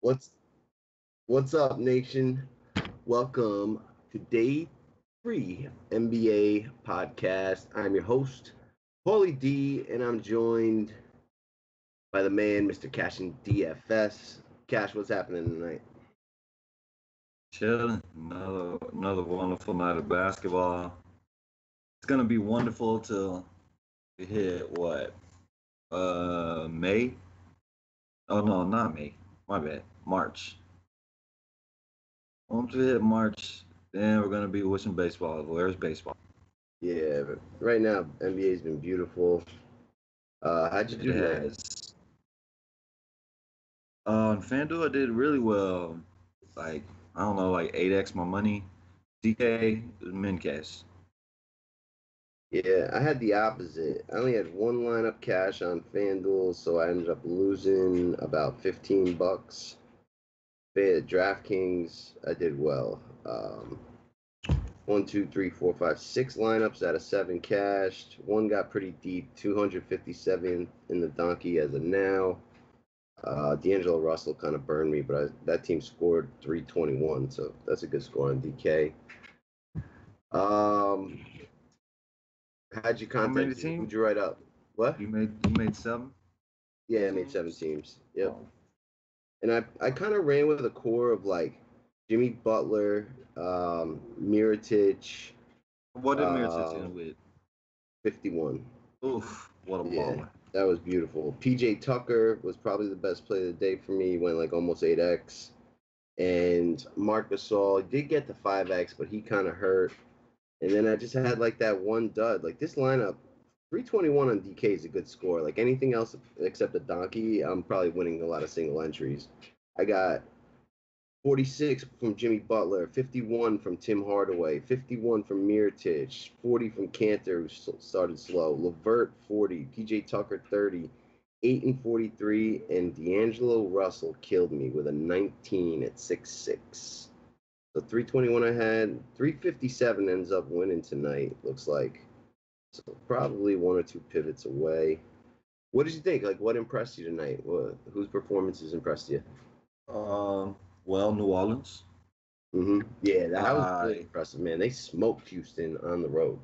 What's what's up, nation? Welcome to day 3 NBA podcast. I'm your host, Paulie D, and I'm joined by the man, Mr. CashinDFS. Cash, what's happening tonight? Chilling. Another wonderful night of basketball. It's gonna be wonderful till we hit what? May? Oh no, not May. My bad. March. Once we hit March, then we're gonna be wishing baseball. Where's baseball? Yeah, but right now NBA's been beautiful. How'd you It do tonight? has. On FanDuel, I did really well. Like I don't know, like 8x my money. DK Mincash. Yeah, I had the opposite. I only had one lineup cash on FanDuel, so I ended up losing about $15. DraftKings, I did well. One, two, three, four, five, six lineups out of seven cashed. One got pretty deep, 257 in the donkey as of now. D'Angelo Russell kind of burned me, but that team scored 321, so that's a good score on DK. Um, how'd you How many content? Who'd teams? you write up? What? You made 7 Yeah, I made 7 teams? teams. Yep. Oh. And I kind of ran with a core of like Jimmy Butler, Mirotic, What did Mirotic uh, end with? 51. Oof, what a Yeah, baller. that was beautiful. PJ Tucker was probably the best play of the day for me. He went like almost 8x. And Marc Gasol did get the 5x, but he kind of hurt. And then I just had like that one dud. Like this lineup, 321 on DK is a good score. Like anything else except a donkey, I'm probably winning a lot of single entries. I got 46 from Jimmy Butler, 51 from Tim Hardaway, 51 from Mirotic, 40 from Cantor, who started slow, Levert 40, PJ Tucker 30, 8 and 43, and D'Angelo Russell killed me with a 19 at 6-6. The 321 I had, 357 ends up winning tonight, looks like. So probably one or two pivots away. What did you think? Like, what impressed you tonight? Whose performances impressed you? Well, New Orleans. Yeah, that was really I impressive, man. They smoked Houston on the road.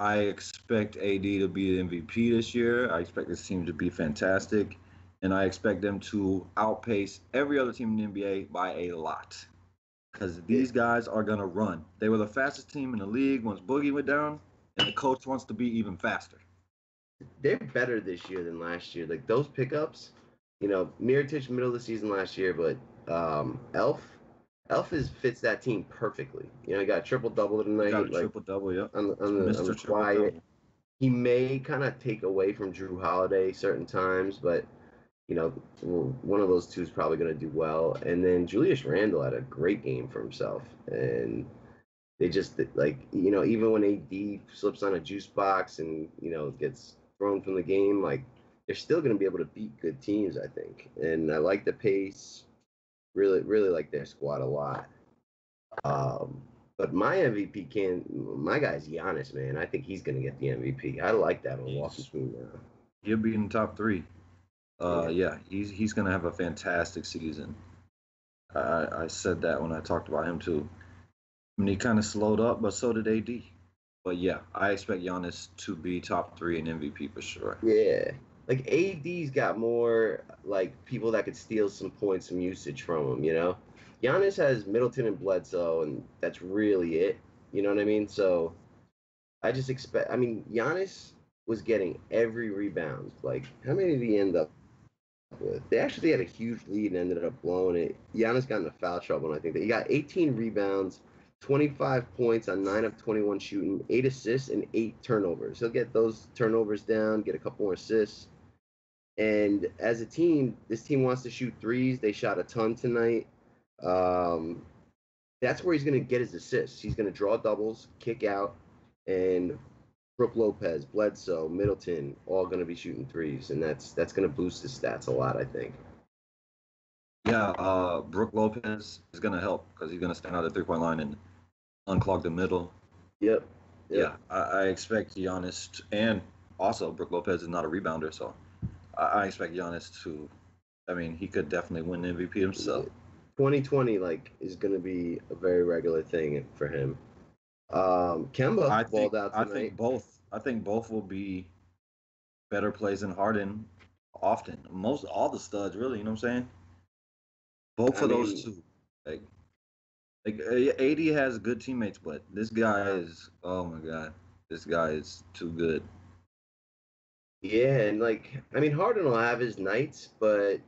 I expect AD to be the MVP this year. I expect this team to be fantastic, and I expect them to outpace every other team in the NBA by a lot. Because Yeah, these guys are gonna run. They were the fastest team in the league once Boogie went down, and the coach wants to be even faster. they're better this year than last year. Like those pickups, Mirotic middle of the season last year, but Elf fits that team perfectly. He got a triple double He got tonight, a like triple double. Yep, on the Mr. Triple quiet. Double. He may kind of take away from Drew Holiday certain times, but one of those two is probably going to do well. And then Julius Randle had a great game for himself, and they just like even when AD slips on a juice box and gets thrown from the game, like they're still going to be able to beat good teams, I think. And I like the pace. Really like their squad a lot. But my MVP my guy's Giannis, man. I think he's going to get the MVP. I like that Milwaukee He's team now. he'll be in the top 3. Yeah. Yeah, he's gonna have a fantastic season. I said that when I talked about him too. I mean, he kind of slowed up, but so did AD. But yeah, I expect Giannis to be top 3 in MVP for sure. Yeah. Like AD's got more like people that could steal some points, some usage from him. Giannis has Middleton and Bledsoe, and that's really it. You know what I mean? So I just expect. I mean, Giannis was getting every rebound. Like, how many did he end up with? They actually had a huge lead and ended up blowing it. Giannis got into foul trouble, and I think that he got 18 rebounds, 25 points on 9 of 21 shooting, 8 assists, and 8 turnovers. He'll get those turnovers down, get a couple more assists. And as a team, this team wants to shoot threes. They shot a ton tonight. Um, that's where he's going to get his assists. He's going to draw doubles, kick out, and Brooke Lopez, Bledsoe, Middleton, all going to be shooting threes, and that's going to boost his stats a lot, I think. Yeah, Brooke Lopez is gonna help because he's gonna stand out at 3-point line and unclog the middle. Yep, yep. Yeah, I expect Giannis and also Brooke Lopez is not a rebounder, so I expect Giannis to. I mean, he could definitely win MVP himself. 2020 is going to be a very regular thing for him. Kemba I balled think out I tonight. think both I think both will be better plays than Harden often. Most all the studs, really. You know what I'm saying? Both I of those mean, two. Like AD has good teammates, but this guy is oh my god, this guy is too good. yeah, and Harden will have his nights, but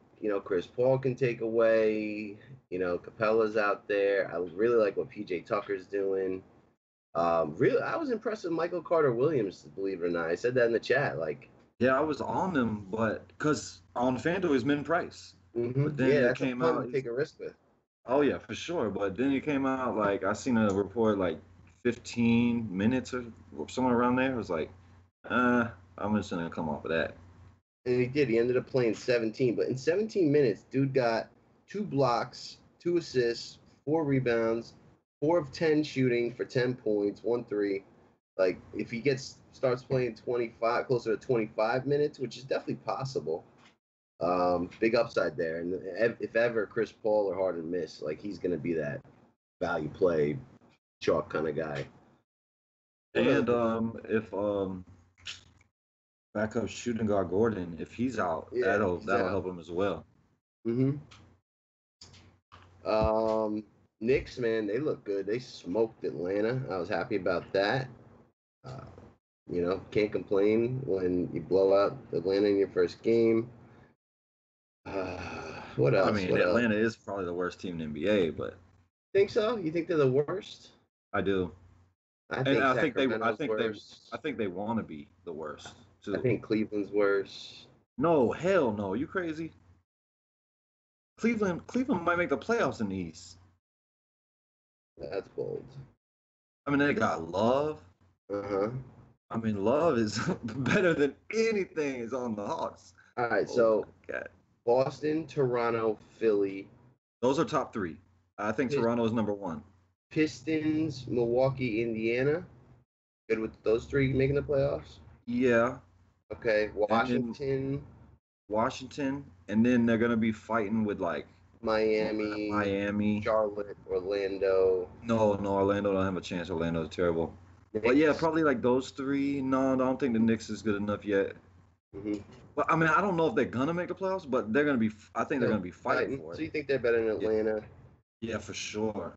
Chris Paul can take away. Capella's out there. I really like what PJ Tucker's doing. Really, I was impressed with Michael Carter Williams, believe it or not. I said that in the chat. Yeah, I was on him, but because on FanDuel he's min price, but then Yeah, it that's a came punt to out. take a risk with. Oh yeah, for sure. But then it came out like I seen a report like 15 minutes or somewhere around there. I was like, I'm just gonna come off of that. And he did. He ended up playing 17. But in 17 minutes, dude got 2 blocks, 2 assists, 4 rebounds, 4 of 10 shooting for 10 points, 1 3. If he starts playing 25, closer to 25 minutes, which is definitely possible, big upside there. And if ever Chris Paul or Harden miss, he's going to be that value play chalk kind of guy. And if backup shooting guard Gordon, if he's out, Yeah, that'll he's out. help him as well. Mm-hmm. Knicks, man, they look good. They smoked Atlanta. I was happy about that. Can't complain when you blow out Atlanta in your first game. What else? I mean, What else? Atlanta is probably the worst team in the NBA, but Think so? You think they're the worst? I do, I and think Sacramento's worst. I think they want to be the worst I too. think Cleveland's worse. No, hell no, you crazy? Cleveland might make the playoffs in the East. That's bold. I mean, they got Love. Uh-huh. I mean, Love is better than anything is on the Hawks. All right, Oh so my God. Boston, Toronto, Philly, Those are top three. I think Pist- Toronto is number one. Pistons, Milwaukee, Indiana. Good with those three making the playoffs? Yeah. Okay, And then Washington, and then they're gonna be fighting with like Miami. Charlotte, Orlando. No, Orlando don't have a chance. Orlando's terrible. Knicks. But yeah, probably like those three. No, I don't think the Knicks is good enough yet. Mm-hmm. But I mean, I don't know if they're gonna make the playoffs, but they're gonna be. I think they're gonna be fighting for So it. you think they're better than Atlanta? Yeah, for sure.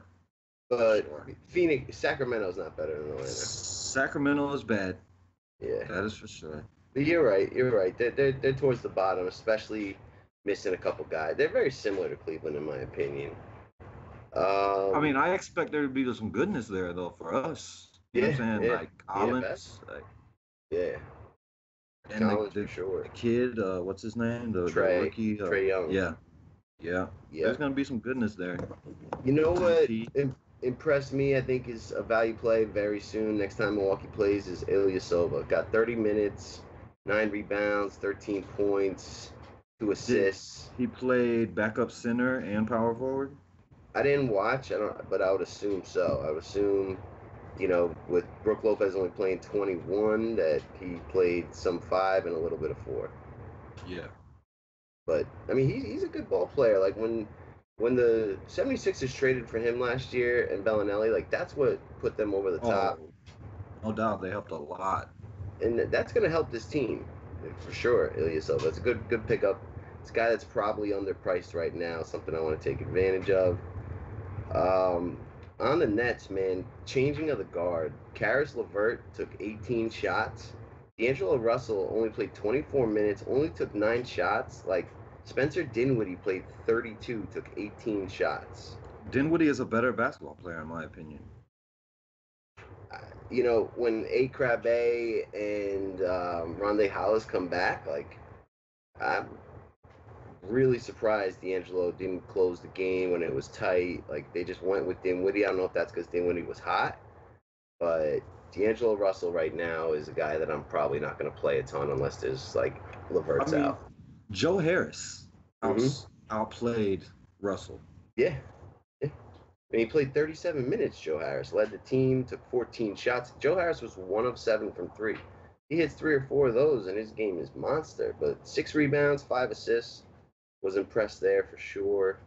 But Phoenix, Sacramento's not better than Atlanta. Sacramento is bad. Yeah, that is for sure. But you're right. They're towards the bottom, especially missing a couple guys. They're very similar to Cleveland, in my opinion. I mean, I expect there to be some goodness there, though, for us. You know what I'm saying? Yeah. Like Collins. Yeah. And Collins, the for sure. The kid, what's his name? The rookie. Trae Young. Yeah. There's going to be some goodness there. You know what impressed me, I think, is a value play very soon. Next time Milwaukee plays is Ilyasova. Got 30 minutes, 9 rebounds, 13 points, 2 assists. He played backup center and power forward? I didn't watch, but I would assume so. I would assume, with Brook Lopez only playing 21, that he played some 5 and a little bit of 4. Yeah. But, I mean, he's a good ball player. Like, when the 76ers traded for him last year and Bellinelli, that's what put them over the top. No doubt. They helped a lot. And that's going to help this team, for sure, Ilyasova. It's a good pickup. It's a guy that's probably underpriced right now, something I want to take advantage of. On the Nets, man, changing of the guard. Karis LeVert took 18 shots. D'Angelo Russell only played 24 minutes, only took 9 shots. Spencer Dinwiddie played 32, took 18 shots. Dinwiddie is a better basketball player, in my opinion. When Akrabe and Rondae Hollis come back, I'm really surprised D'Angelo didn't close the game when it was tight. They just went with Dinwiddie. I don't know if that's because Dinwiddie was hot, but D'Angelo Russell right now is a guy that I'm probably not going to play a ton unless there's LeVert's out. Joe Harris outplayed Russell. Yeah. And he played 37 minutes, Joe Harris. Led the team, took 14 shots. Joe Harris was 1 of 7 from 3. He hits 3 or 4 of those, and his game is monster. But 6 rebounds, 5 assists. Was impressed there for sure.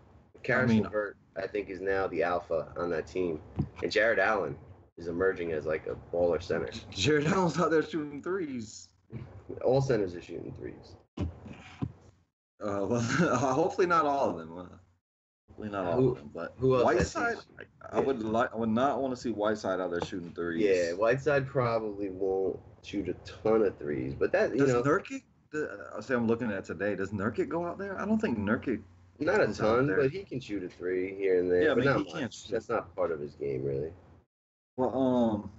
I Karis mean, LeVert, I think, is now the alpha on that team, and Jared Allen is emerging as like a baller center. Jared Allen's out there shooting threes. All centers are shooting threes. Well, hopefully not all of them. Hopefully not all of them. But Who else I see? Whiteside, I would not want to see Whiteside out there shooting threes. Yeah, Whiteside probably won't shoot a ton of threes, but that Does Nurkic? I say I'm looking at today. Does Nurkic go out there? I don't think Nurkic. not a goes out ton, there. but he can shoot a three here and there. Yeah, I but mean, not he much. can't shoot. That's not part of his game, really. Well,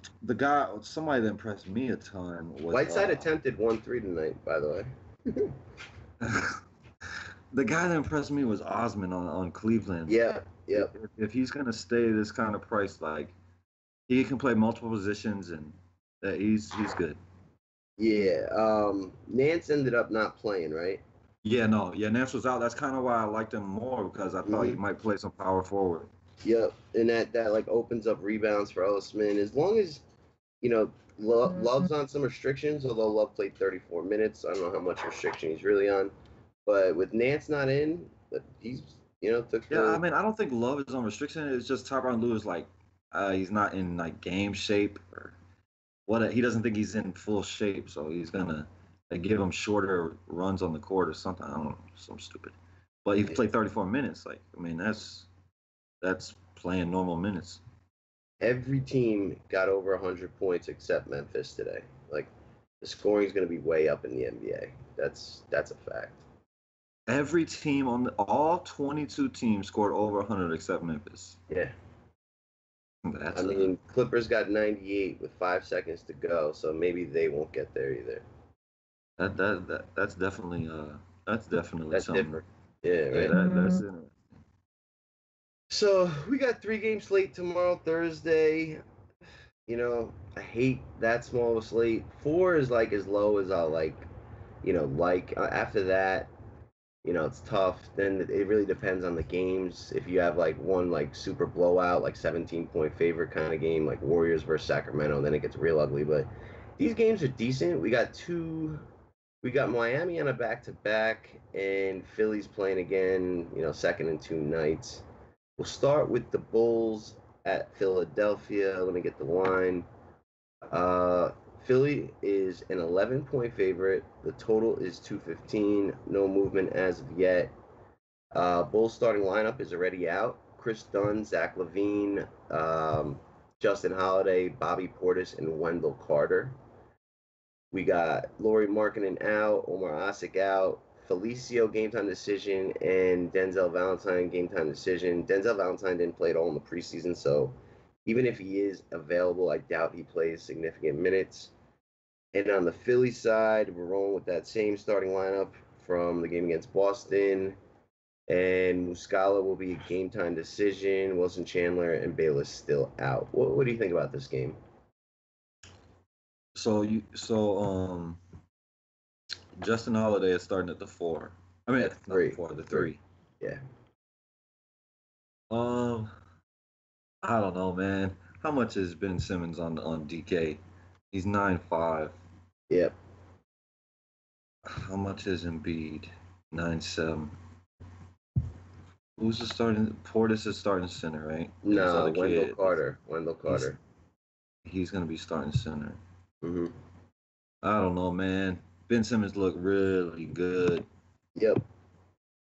somebody that impressed me a ton was Whiteside attempted 1 3 tonight, by the way. The guy that impressed me was Osman on Cleveland. Yeah. If he's gonna stay this kind of price, like he can play multiple positions and he's good. Yeah. Nance ended up not playing, right? Yeah, Nance was out. That's kind of why I liked him more because I thought he might play some power forward. Yep, and that like opens up rebounds for Osman as long as Love's on some restrictions. Although Love played 34 minutes, I don't know how much restriction he's really on. But with Nance not in, he's took. Yeah, I mean, I don't think Love is on restriction. It's just Tyronn Lue is like he's not in like game shape or what. He doesn't think he's in full shape, so he's gonna give him shorter runs on the court or something. I don't know, something stupid. But he played 34 minutes. Like, I mean, that's playing normal minutes. Every team got over 100 points except Memphis today. Like, the scoring is going to be way up in the NBA. That's a fact. Every team all 22 teams scored over 100 except Memphis. Yeah. Clippers got 98 with 5 seconds to go, so maybe they won't get there either. That's definitely something different. Yeah, right. Yeah, that's interesting. So we got 3 game slate tomorrow, Thursday. I hate that small of a slate. 4 is like as low as I'll like. After that, it's tough. Then it really depends on the games. If you have like one like super blowout, like 17-point favorite kind of game, like Warriors versus Sacramento, then it gets real ugly. But these games are decent. We got Miami on a back-to-back, and Philly's playing again. Second and 2 nights. We'll start with the Bulls at Philadelphia. Let me get the line. Philly is an 11-point favorite. The total is 215. No movement as of yet. Bulls starting lineup is already out. Chris Dunn, Zach LaVine, Justin Holiday, Bobby Portis, and Wendell Carter. We got Lauri Markkanen out, Omar Asik out, Felicio game time decision, and Denzel Valentine game time decision. Denzel Valentine didn't play at all in the preseason, so even if he is available, I doubt he plays significant minutes. And on the Philly side, we're rolling with that same starting lineup from the game against Boston. And Muscala will be a game time decision. Wilson Chandler and Bayless still out. What do you think about this game? Justin Holiday is starting at the 4. I mean, not the 4, the 3. Yeah. I don't know, man. How much is Ben Simmons on DK? He's 9.5. Yep. How much is Embiid? 9.7. Who's the starting? Portis is starting center, right? No, Wendell Carter. He's gonna be starting center. Mm-hmm. I don't know, man. Ben Simmons looked really good. Yep.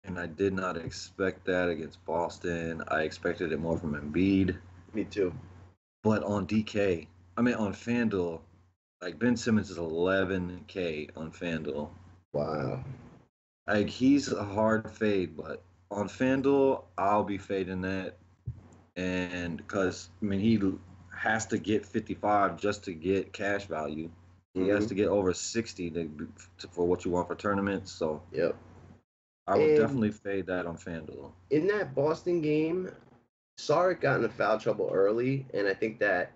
And I did not expect that against Boston. I expected it more from Embiid. Me too. But on FanDuel, like Ben Simmons is 11K on FanDuel. Wow. Like he's a hard fade, but on FanDuel, I'll be fading that. And because, he has to get 55 just to get cash value. He has to get over 60 for what you want for tournaments. So yep. I would definitely fade that on FanDuel. In that Boston game, Saric got into foul trouble early, and I think that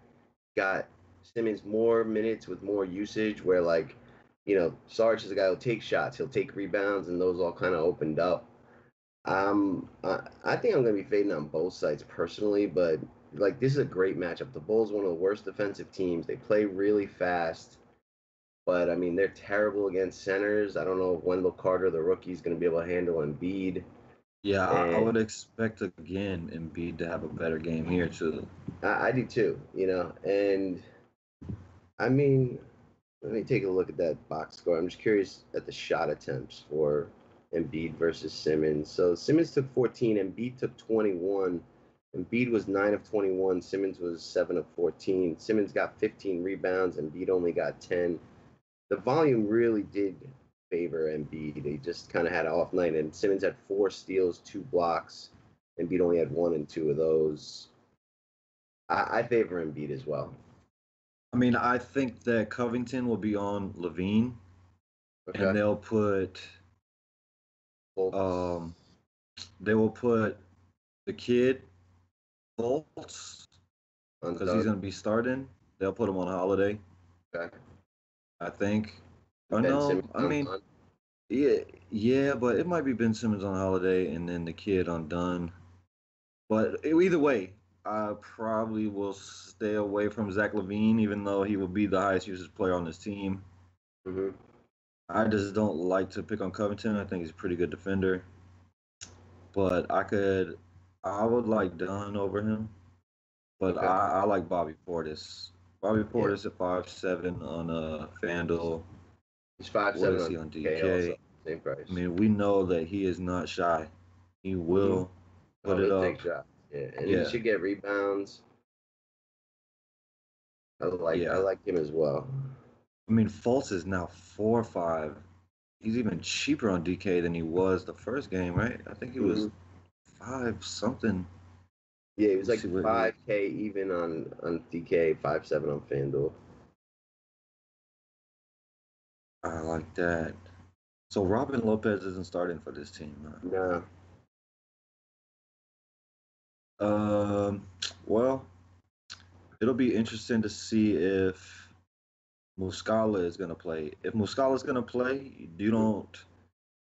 got Simmons more minutes with more usage where, Saric is a guy who'll take shots, he'll take rebounds, and those all kind of opened up. I think I'm going to be fading on both sides personally, but, this is a great matchup. The Bulls are one of the worst defensive teams. They play really fast. But, they're terrible against centers. I don't know if Wendell Carter, the rookie, is going to be able to handle Embiid. Yeah, I And would expect again Embiid to have a better game here too. I do too, And I mean, let me take a look at that box score. I'm just curious at the shot attempts for Embiid versus Simmons. So Simmons took 14, Embiid took 21. Embiid was 9 of 21. Simmons was 7 of 14. Simmons got 15 rebounds. Embiid only got 10. The volume really did favor Embiid. They just kind of had an off night, and Simmons had 4 steals, 2 blocks. Embiid only had 1 and 2 of those. I favor Embiid as well. I mean, I think that Covington will be on Levine, and Okay. um they will put the kid Fultz because he's Undone. gonna be starting. They'll put him on Holiday, Okay. I think. Oh Ben no, Simmons I mean, undone. yeah, but it might be Ben Simmons on Holiday and then the kid on Dunn. But either way, I probably will stay away from Zach Levine, even though he will be the highest usage player on this team. Mm-hmm. I just don't like to pick on Covington. I think he's a pretty good defender, but I would like Dunn over him. But Okay. I like Bobby Portis. Bobby Yeah. Portis at 5'7" on FanDuel. He's five What seven is on he on DK also. DK? Same I price. mean, we know that he is not shy. He Mm-hmm. will put Oh, it he'll take up. shots. Yeah, and he Yeah, should get rebounds. I yeah. like him as well. I mean, Fultz is now 4-5. He's even cheaper on DK than he was the first game, right? I think he Mm-hmm. was five something. Yeah, he Let was me like see what he. 5K even on DK, 5'7" on FanDuel. I like that. So Robin Lopez isn't starting for this team. Nah. Well, it'll be interesting to see if Muscala is going to play. If Muscala is going to play, you don't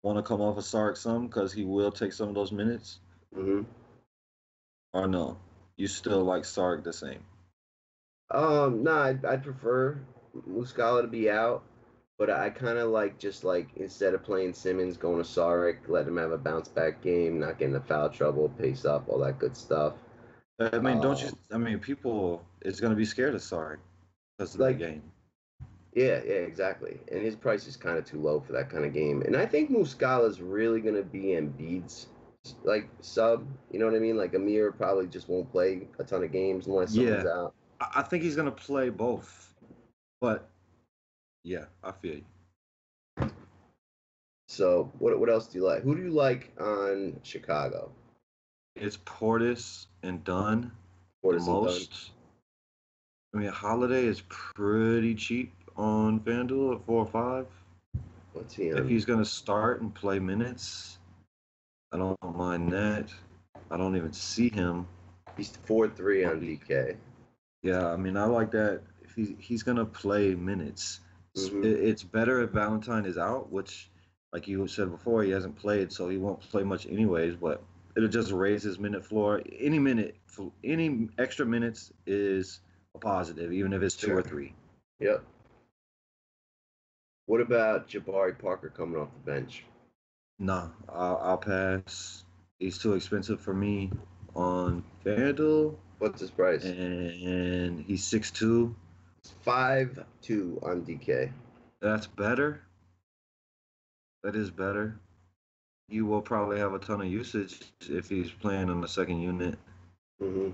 want to come off of Sark some because he will take some of those minutes. Mm-hmm. Or no, you still like Sark the same. No, I'd prefer Muscala to be out, but I kind of like just like instead of playing Simmons, going to Saric, let him have a bounce back game, not getting into foul trouble, pace up, all that good stuff. I mean, don't you? Um, I mean, people is going to be scared of Sark because of that like game. yeah, exactly. And his price is kind of too low for that kind of game. And I think Muscala is really gonna be Embiid's like sub. You know what I mean? Like Amir probably just won't play a ton of games unless someone's Yeah, out. I think he's going to play both. But yeah, I feel you. So what else do you like? Who do you like on Chicago? It's Portis and Dunn the Portis and Dunn. most. I mean, Holiday is pretty cheap on FanDuel at 4 or 5. What's he If on? he's going to start and play minutes, I don't mind that. I don't even see him. He's 4-3 on on D- DK. Yeah, I mean, I like that. If he's going to play minutes, Mm-hmm. it's better if Valentine is out, which, like you said before, he hasn't played, so he won't play much anyways. But it'll just raise his minute floor. Any extra minutes is a positive, even if it's two or Sure. three. Yep. What about Jabari Parker coming off the bench? Nah, I'll pass. He's too expensive for me on FanDuel, What's his price? and he's 6'2". It's 5-2 on DK. That's better. That is better. You will probably have a ton of usage if he's playing on the second unit. Mm-hmm.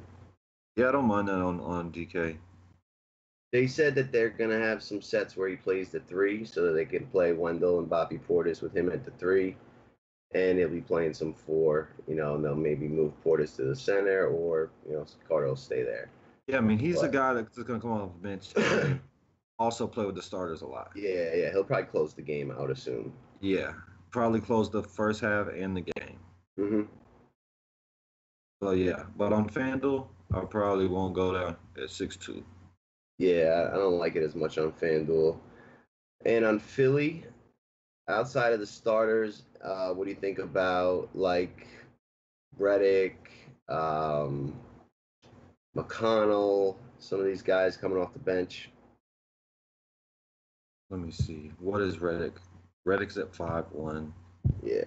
Yeah, I don't mind that on DK. They said that they're gonna have some sets where he plays the three, so that they can play Wendell and Bobby Portis with him at the three, and he'll be playing some four. And they'll maybe move Portis to the center, or Carter will stay there. Yeah, I mean he's a But guy that's going to come off the bench and also play with the starters a lot. yeah, he'll probably close the game, I would assume. Yeah, probably close the first half and the game. Mm-hmm. So yeah, but on FanDuel, I probably won't go there at 6'2". Yeah, I don't like it as much on FanDuel. And on Philly, outside of the starters, what do you think about like Redick, um, McConnell, some of these guys coming off the bench? Let me see. What is Reddick? Reddick's at 5'1" Yeah.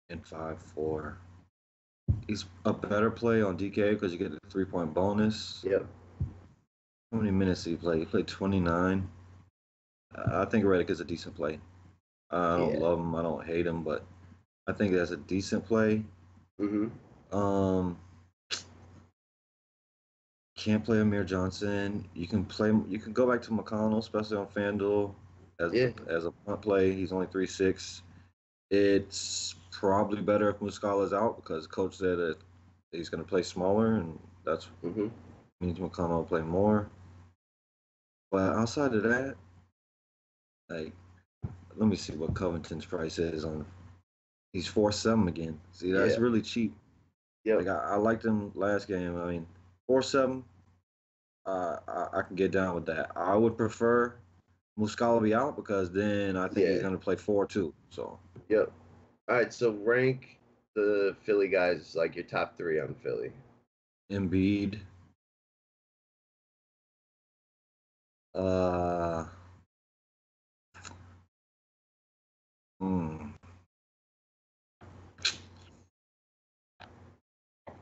and 5'4". He's a better play on DK because you get the 3-point bonus. Yep. How many minutes did he play? He played 29. I think Reddick is a decent play. I don't Yeah. love him. I don't hate him, but I think that's a decent play. Mm-hmm. Can't play Amir Johnson. You can play. You can go back to McConnell, especially on FanDuel Yeah. as a punt play. He's only 3.6. It's probably better if Muscala's out because coach said that he's going to play smaller, and that's Mm-hmm. means McConnell will play more. But outside of that, like, let me see what Covington's price is on. He's 4.7 again. See, that's Yeah. really cheap. Yep. Like I liked him last game. I mean, 4.7. I can get down with that. I would prefer Muscala be out because then I think he's Yeah. going to play 4-2. So Yep. All right. So rank the Philly guys like your top 3 on Philly. Embiid, uh, hmm,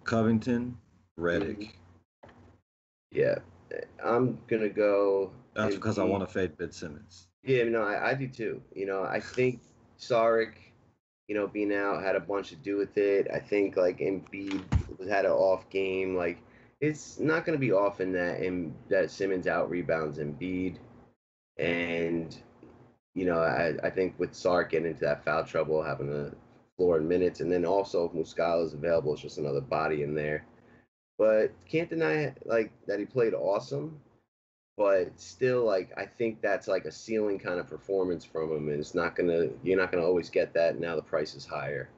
Covington, Mm-hmm. Reddick. Yeah. I'm gonna go That's because I Embiid. want to fade Ben Simmons. Yeah, no, I do too. I think Sarek, being out had a bunch to do with it. I think like Embiid had an off game. Like it's not going to be often that Simmons out rebounds Embiid, and I think with Sark getting into that foul trouble, having the floor in minutes, and then also if Muscala is available, it's just another body in there. But can't deny like that he played awesome, but still like I think that's like a ceiling kind of performance from him, and you're not gonna always get that. Now the price is higher.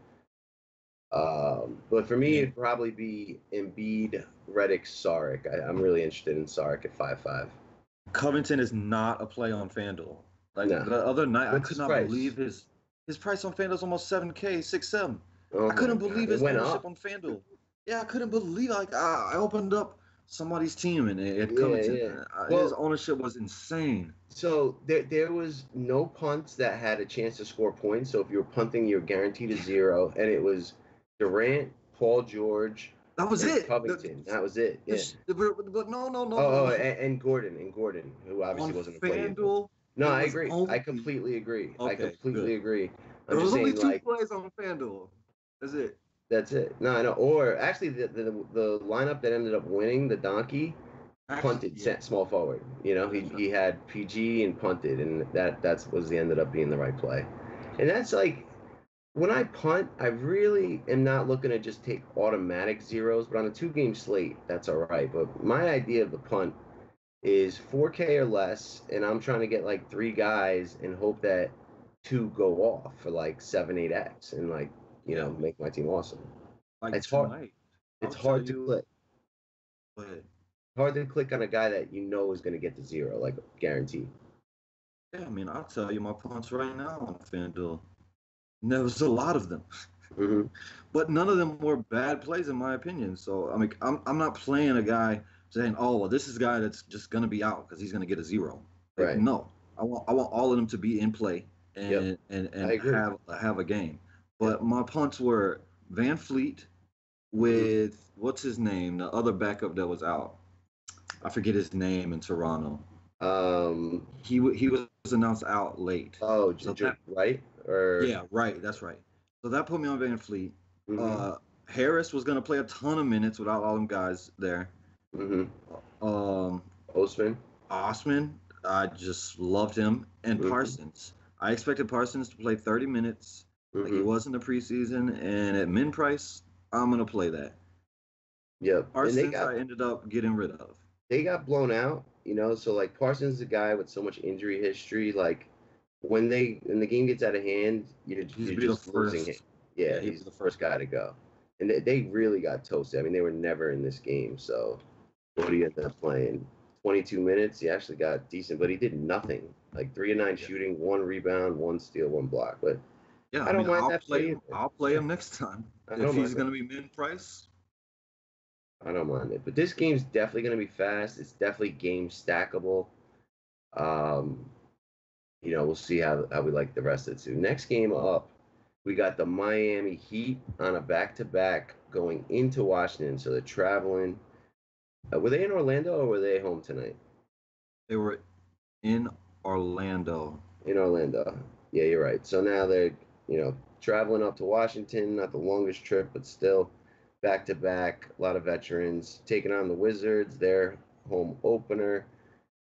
But for me, Yeah. it'd probably be Embiid, Reddick, Sarek. I'm really interested in Sarek at 5.5. Covington is not a play on FanDuel. Like No, the other night, I what's could his not price? believe his price on FanDuel is almost 7K, 6.7. Oh I my couldn't god, believe it his went ownership up. on FanDuel. Yeah, I couldn't believe like I opened up somebody's team and it had Yeah, Covington. yeah. His Well, ownership was insane. so there was no punts that had a chance to score points. So if you were punting, you're guaranteed a zero, and it was Durant, Paul George, That was and it. Covington. That was it. Yeah. But no, no, no, no, Oh, no. and Gordon, who On obviously wasn't a play either. FanDuel, No, it I was agree. I only completely agree. I okay. Good. completely agree. I'm There just was only saying, two like, plays on FanDuel. That's it. that's it. No, I know. Or actually, the lineup that ended up winning, the Donkey, Actually, punted yeah, small forward. that's right. He had PG and punted, and that's was the ended up being the right play. And that's like when I punt, I really am not looking to just take automatic zeros, but on a 2-game slate, that's all right. But my idea of the punt is 4K or less, and I'm trying to get like 3 guys and hope that 2 go off for like 7, 8x, and like Yeah, make my team awesome. like It's hard. tonight, It's I'll tell hard to you. click. But Hard to click on a guy that is going to get to zero, like guaranteed. yeah, I mean, I'll tell you my punts right now on FanDuel. And there was a lot of them, Mm-hmm. but none of them were bad plays in my opinion. So I mean, I'm not playing a guy saying, oh, well, this is a guy that's just gonna be out because he's gonna get a zero. Like, Right. no, I want all of them to be in play Yep. I and agree. have a game. Yep. But my punts were Van Fleet Mm-hmm. with what's his name, the other backup that was out. I forget his name in Toronto. Um. He was announced out late. Oh, So that right or. yeah, right, that's right. So that put me on Van Fleet. Mm-hmm. Uh, Harris was gonna play a ton of minutes without all them guys there. Mm-hmm. Um, Osman. Osman, I just loved him, and Mm-hmm. Parsons. I expected Parsons to play 30 minutes, like he Mm-hmm. was in the preseason, and at min price, I'm gonna play that. Yep. And Parsons, I ended up getting rid of. they got blown out. So like Parsons is a guy with so much injury history. Like when the game gets out of hand, He's you're be the just losing it. first. Yeah, Yeah, he'd he's be the the first first guy one. to go, and they really got toasted. I mean, they were never in this game. So what do you end up playing? 22 minutes. He actually got decent, but he did nothing. Like 3 of 9 Yeah, shooting, 1 rebound, 1 steal, 1 block. But yeah. I I don't mean, mind that play either. I'll play him next time I if don't he's mind it. gonna be min price. I don't mind it. But this game's definitely going to be fast. It's definitely game stackable. Um, we'll see how we like the rest of it too. Next game up, we got the Miami Heat on a back-to-back going into Washington, so they're traveling. Were they in Orlando or were they home tonight? They were in Orlando. In Orlando. Yeah, you're right. So now they're, traveling up to Washington, not the longest trip, but still back to back. A lot of veterans taking on the Wizards, their home opener.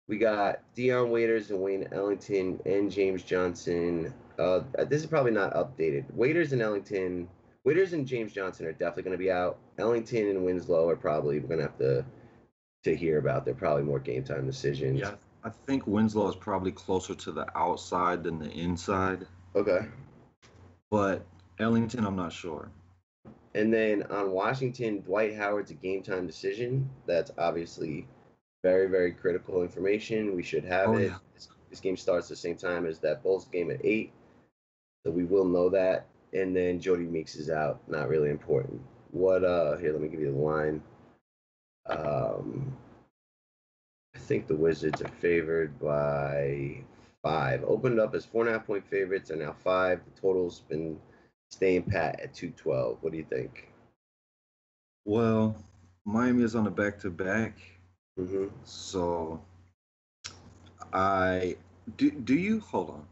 We got Dion Waiters and Wayne Ellington and James Johnson. This is probably not updated. Waiters and James Johnson are definitely going to be out. Ellington and Winslow are probably we're going to have to hear about. They're probably more game time decisions. Yeah, I think Winslow is probably closer to the outside than the inside. Okay. But Ellington, I'm not sure. And then on Washington, Dwight Howard's a game time decision. That's obviously very, very critical information. We should have it. Yeah. This game starts the same time as that Bulls game at 8. So we will know that. And then Jody Meeks is out. Not really important. Here, let me give you the line. I think the Wizards are favored by 5. Opened up as 4.5-point favorites, are now 5. The total's been staying pat at 212. What do you think? Well, Miami is on a back-to-back. Mm-hmm. So do you hold on?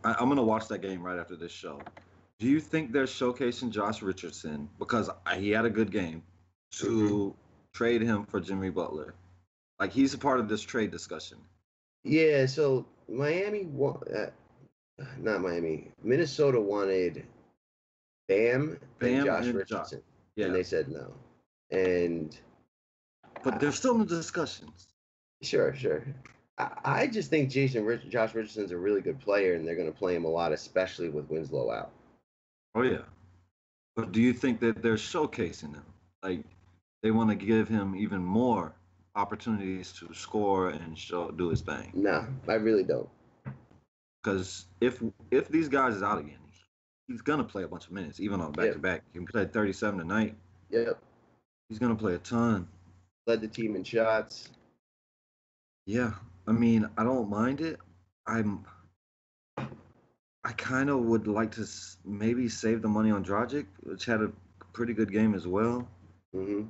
I'm gonna watch that game right after this show. Do you think they're showcasing Josh Richardson because he had a good game to trade him for Jimmy Butler? Like he's a part of this trade discussion. Yeah. So Minnesota wanted Bam and Josh Richardson, yeah. And they said no. But they're still in the discussions. Sure. I just think Josh Richardson's a really good player, and they're going to play him a lot, especially with Winslow out. Oh, yeah. But do you think that they're showcasing him? Like, they want to give him even more opportunities to score and do his thing? No, I really don't. Because if these guys is out again, he's going to play a bunch of minutes, even on back-to-back. He played 37 tonight. Yep. He's going to play a ton. Led the team in shots. Yeah. I mean, I don't mind it. I kind of would like to maybe save the money on Dragic, which had a pretty good game as well. Mm-hmm.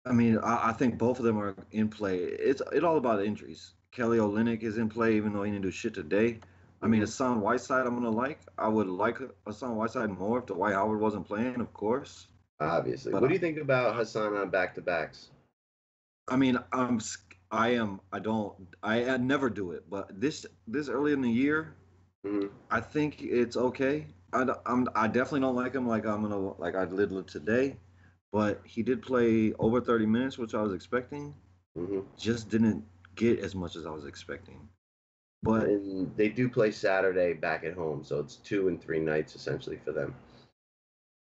I mean, I think both of them are in play. It's all about injuries. Kelly Olynyk is in play, even though he didn't do shit today. I mean, Hassan Whiteside, I'm gonna like. I would like Hassan Whiteside more if Dwight Howard wasn't playing, of course. Obviously. But what do you think about Hassan on back-to-backs? I mean, I never do it, but this early in the year, I think it's okay. I definitely don't like him like I did today, but he did play over 30 minutes, which I was expecting. Just didn't get as much as I was expecting. But and they do play Saturday back at home, so it's 2 and 3 nights essentially for them.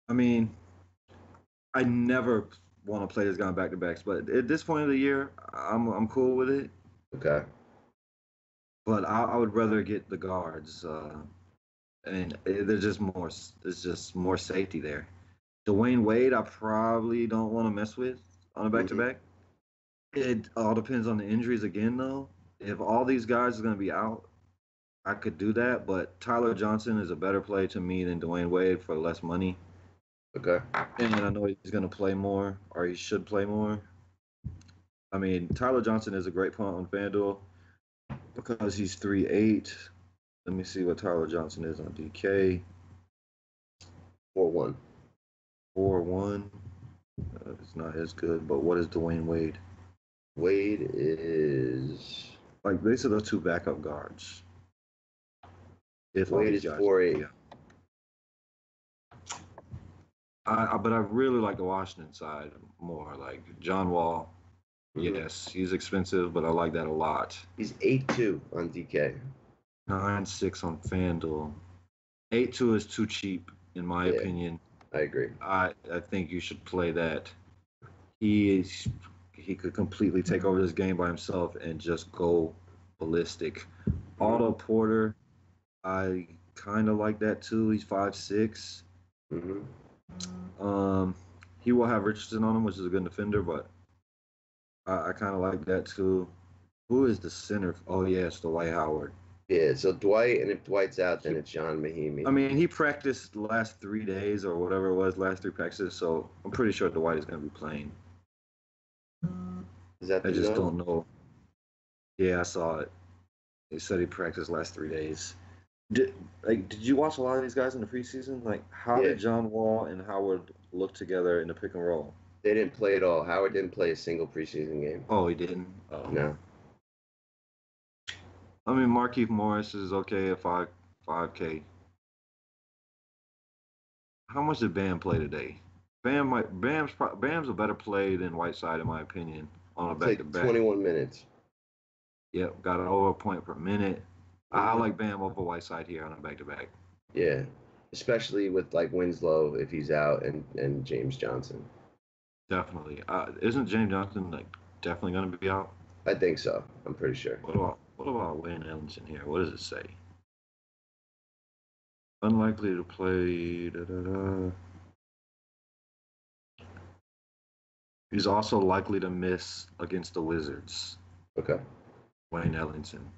I mean, I never want to play this guy on back-to-backs, but at this point of the year, I'm cool with it. Okay. But I would rather get the guards, and there's just more. There's just more safety there. Dwayne Wade, I probably don't want to mess with on a back-to-back. It all depends on the injuries again, though. If all these guys are going to be out, I could do that. But Tyler Johnson is a better play to me than Dwayne Wade for less money. Okay. And I know he's going to play more, or he should play more. I mean, Tyler Johnson is a great punt on FanDuel because he's 3'8". Let me see what Tyler Johnson is on DK. 4-1. 4-1. It's not as good, but what is Dwayne Wade? Wade is... Like, these are the two backup guards. Wade is 4'8". Yeah. But I really like the Washington side more. Like John Wall, yes, he's expensive, but I like that a lot. He's 8'2" on DK. 9.6 on FanDuel. 8.2 is too cheap, in my opinion. I agree. I think you should play that. He could completely take over this game by himself and just go ballistic. Otto Porter, I kind of like that too. He's 5'6". He will have Richardson on him, which is a good defender, but I kind of like that too. Who is the center? Oh, yeah, it's Dwight Howard. Yeah, so Dwight, and if Dwight's out, then it's John I Mahimi. mean, he practiced the last 3 days or whatever it was, last 3 practices. So I'm pretty sure Dwight is going to be playing. Is that I the just note? don't know. Yeah, I saw it. They said he practiced last 3 days. Did you watch a lot of these guys in the preseason? Like, how Yeah, did John Wall and Howard look together in the pick and roll? they didn't play at all. Howard didn't play a single preseason game. Oh, he didn't. Oh. No. I mean, Markieff Morris is okay at 5K. How much did Bam play today? Bam's a better play than Whiteside in my opinion on a back to Played back. 21 minutes. Yep, got it over a point per minute. I Mhm. like Bam over Whiteside here on a back to back. Yeah, especially with like Winslow if he's out and James Johnson. Definitely. Isn't James Johnson like definitely going to be out? I think so. I'm pretty sure. What about Wayne Ellington here? What does it say? Unlikely to play. He's also likely to miss against the Wizards. Okay. Wayne Ellington.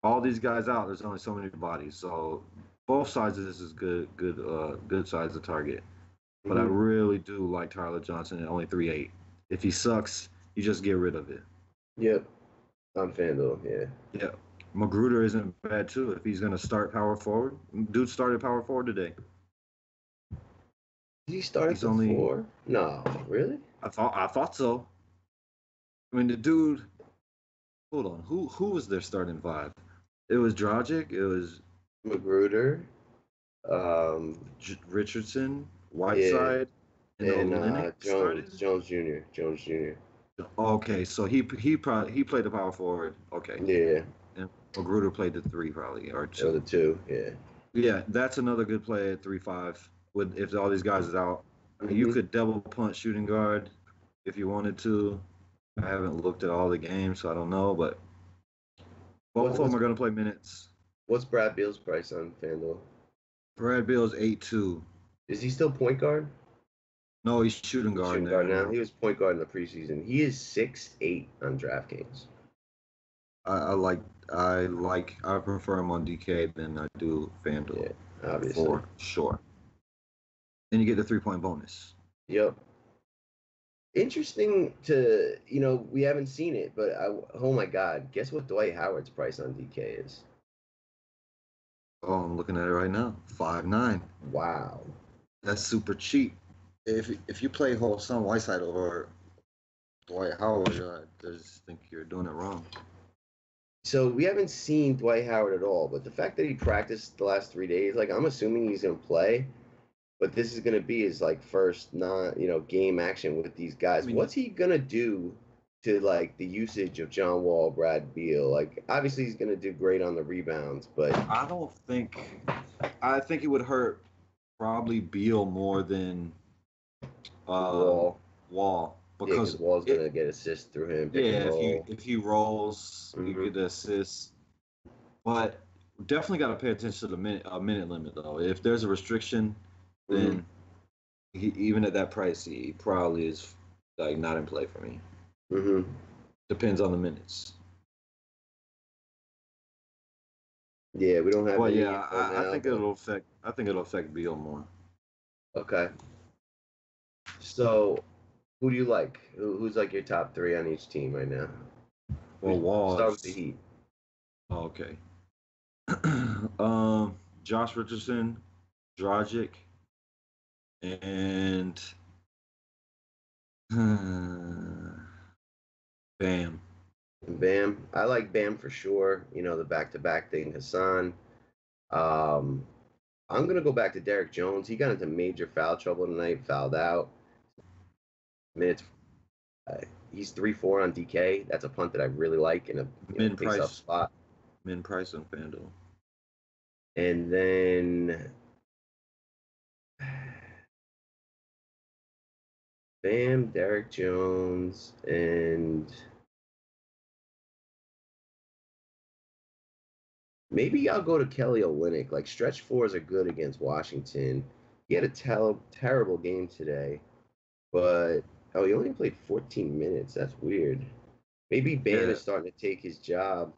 All these guys out. There's only so many bodies, so both sides of this is good sides to target. But I really do like Tyler Johnson at only 3.8. If he sucks, you just get rid of it. Yep. On FanDuel, yeah. Yeah. Magruder isn't bad too if he's gonna start power forward. Dude started power forward today. Did he start at the only 4? No, really? I thought so. I mean the dude. Hold on. Who was their starting 5? It was Dragic. It was Magruder. Richardson, Whiteside, yeah, and Olynyk started. Jones Jr. Jones Jr. Okay, so he played the power forward. Okay, Yeah. and Magruder played the 3 probably or 2. Or the 2, yeah. Yeah, that's another good play at 3.5. With if all these guys is out, you could double punt shooting guard if you wanted to. I haven't looked at all the games, so I don't know, but both of them are going to play minutes. What's Brad Beal's price on FanDuel? Brad Beal's 8.2. Is he still point guard? No, he's shooting guard Shooting guard now. He was point guard in the preseason. He is 6'8" on DraftKings. I prefer him on DK than I do FanDuel. Yeah, obviously. For sure. And you get the 3-point bonus. Yep. Interesting to, we haven't seen it, but oh my God, guess what Dwight Howard's price on DK is? Oh, I'm looking at it right now. 5.9. Wow. That's super cheap. If you play Sam Whiteside over Dwight Howard, I just think you're doing it wrong. So we haven't seen Dwight Howard at all, but the fact that he practiced the last 3 days, like I'm assuming he's gonna play, but this is gonna be his like first game action with these guys. What's he gonna do to like the usage of John Wall, Brad Beal? Like obviously he's gonna do great on the rebounds, but I think it would hurt probably Beal more than Wall. Because Wall's gonna get assists through him. If he rolls, you get the assist. But definitely got to pay attention to the minute limit though. If there's a restriction, then even at that price, he probably is like not in play for me. Depends on the minutes. Yeah, we don't have. Well, yeah, I think it'll affect Beal more. Okay. So, who do you like? Who's like your top 3 on each team right now? Well, Wall. Start with the Heat. Oh, okay. Josh Richardson, Dragic, and Bam. Bam. I like Bam for sure. The back-to-back thing, Hassan. I'm going to go back to Derek Jones. He got into major foul trouble tonight, fouled out. Minutes. He's 3-4 on DK. That's a punt that I really like in a face-up spot. Min price on FanDuel. And then Bam, Derek Jones, and maybe I'll go to Kelly Olynyk. Like stretch 4s are good against Washington. He had a terrible game today, but he only played 14 minutes. That's weird. Maybe Bam is starting to take his job.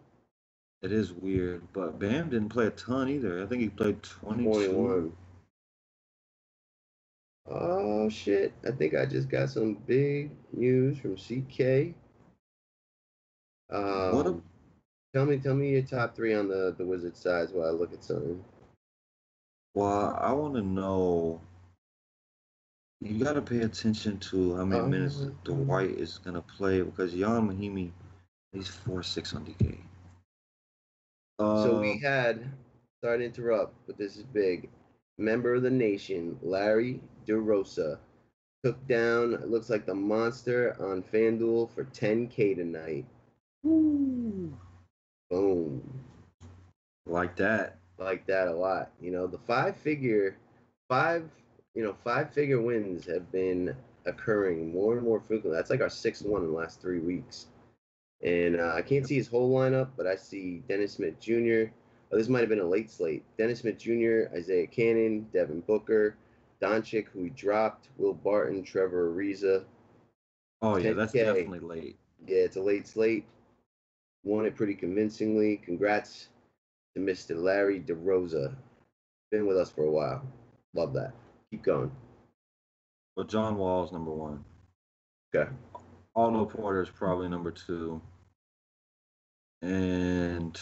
It is weird, but Bam didn't play a ton either. I think he played 22. 21. Oh shit! I think I just got some big news from CK. What a Tell me your top three on the Wizard sides while I look at something. well, I want to know. You got to pay attention to how many minutes Dwight is gonna play because Jan Mahimi, he's 4-6 on DK. So we had, sorry to interrupt, but this is big. Member of the nation, Larry DeRosa, took down, it looks like the monster on FanDuel for 10K tonight. Woo. Boom. Like that. Like that a lot. You know, the five-figure wins have been occurring more and more frequently. That's like our sixth one in the last 3 weeks. And I can't see his whole lineup, but I see Dennis Smith Jr. Oh, this might have been a late slate. Dennis Smith Jr., Isaiah Cannon, Devin Booker, Doncic, who he dropped, Will Barton, Trevor Ariza. Oh, yeah, that's definitely late. Yeah, it's a late slate. Won it pretty convincingly. Congrats to Mr. Larry DeRosa. Been with us for a while. Love that. Keep going. Well, John Wall's number one. Okay. Otto Porter's probably number two. And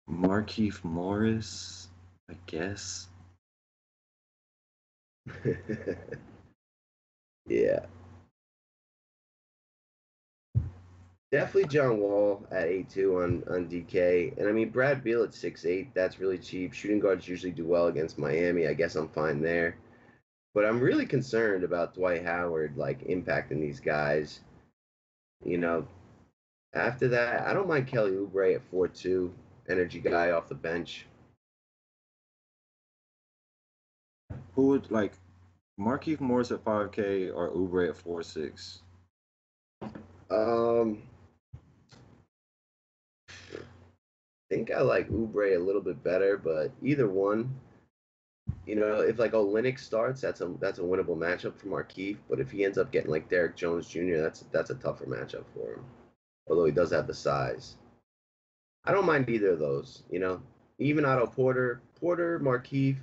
Markieff Morris, I guess. Yeah. Definitely John Wall at 8-2 on DK. And I mean, Brad Beal at 6'8", that's really cheap. Shooting guards usually do well against Miami. I guess I'm fine there. But I'm really concerned about Dwight Howard, like, impacting these guys. You know, after that, I don't mind Kelly Oubre at 4-2, energy guy off the bench. Who would, like, Markieff Morris at 5K or Oubre at 4-6? I think I like Oubre a little bit better, but either one, you know, if like Olynyk starts, that's a winnable matchup for Markieff. But if he ends up getting like Derrick Jones Jr., that's a tougher matchup for him. Although he does have the size. I don't mind either of those. You know, even Otto Porter, Markieff,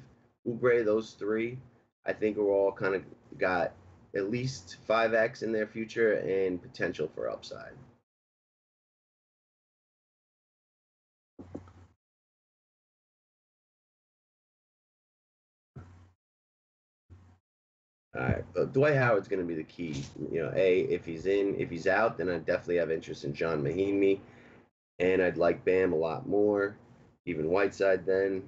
Oubre, those three, I think are all kind of got at least 5x in their future and potential for upside. All right, Dwight Howard's going to be the key. You know, if he's out, then I definitely have interest in John Mahinmi, and I'd like Bam a lot more, even Whiteside then.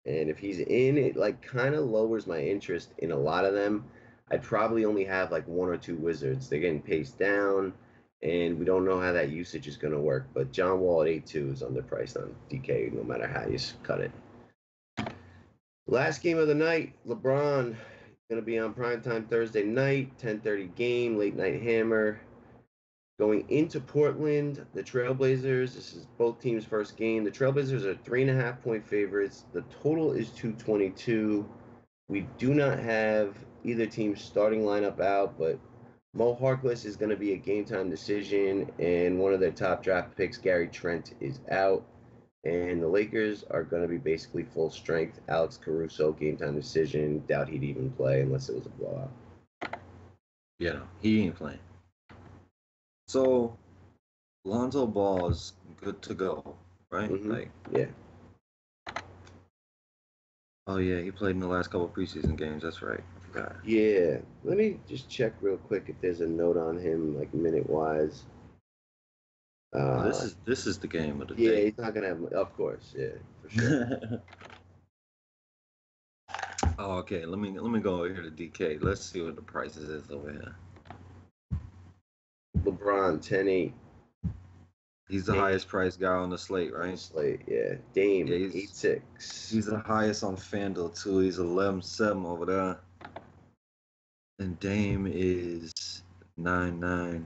And if he's in, it like kind of lowers my interest in a lot of them. I'd probably only have like one or two Wizards. They're getting paced down, and we don't know how that usage is going to work. But John Wall at 8-2 is underpriced on DK, no matter how you cut it. Last game of the night, LeBron going to be on primetime Thursday night, 10:30 game, late night hammer. Going into Portland, the Trailblazers, this is both teams' first game. The Trailblazers are 3.5-point favorites. The total is 222. We do not have either team's starting lineup out, but Mo Harkless is going to be a game-time decision, and one of their top draft picks, Gary Trent, is out. And the Lakers are going to be basically full strength. Alex Caruso, game-time decision. Doubt he'd even play unless it was a blowout. Yeah, no, he ain't playing. So, Lonzo Ball is good to go, right? Mm-hmm. Like, yeah. Oh, yeah, he played in the last couple of preseason games. That's right. I forgot. Yeah. Let me just check real quick if there's a note on him, like minute-wise. This is the game of the day. Yeah, he's not gonna have. Of course, yeah, for sure. Oh, okay. Let me go over here to DK. Let's see what the prices is over here. LeBron 10-8. He's the highest priced guy on the slate, right? Slate, yeah. Dame 8-6. He's the highest on FanDuel too. He's 11-7 over there. And Dame is 9-9.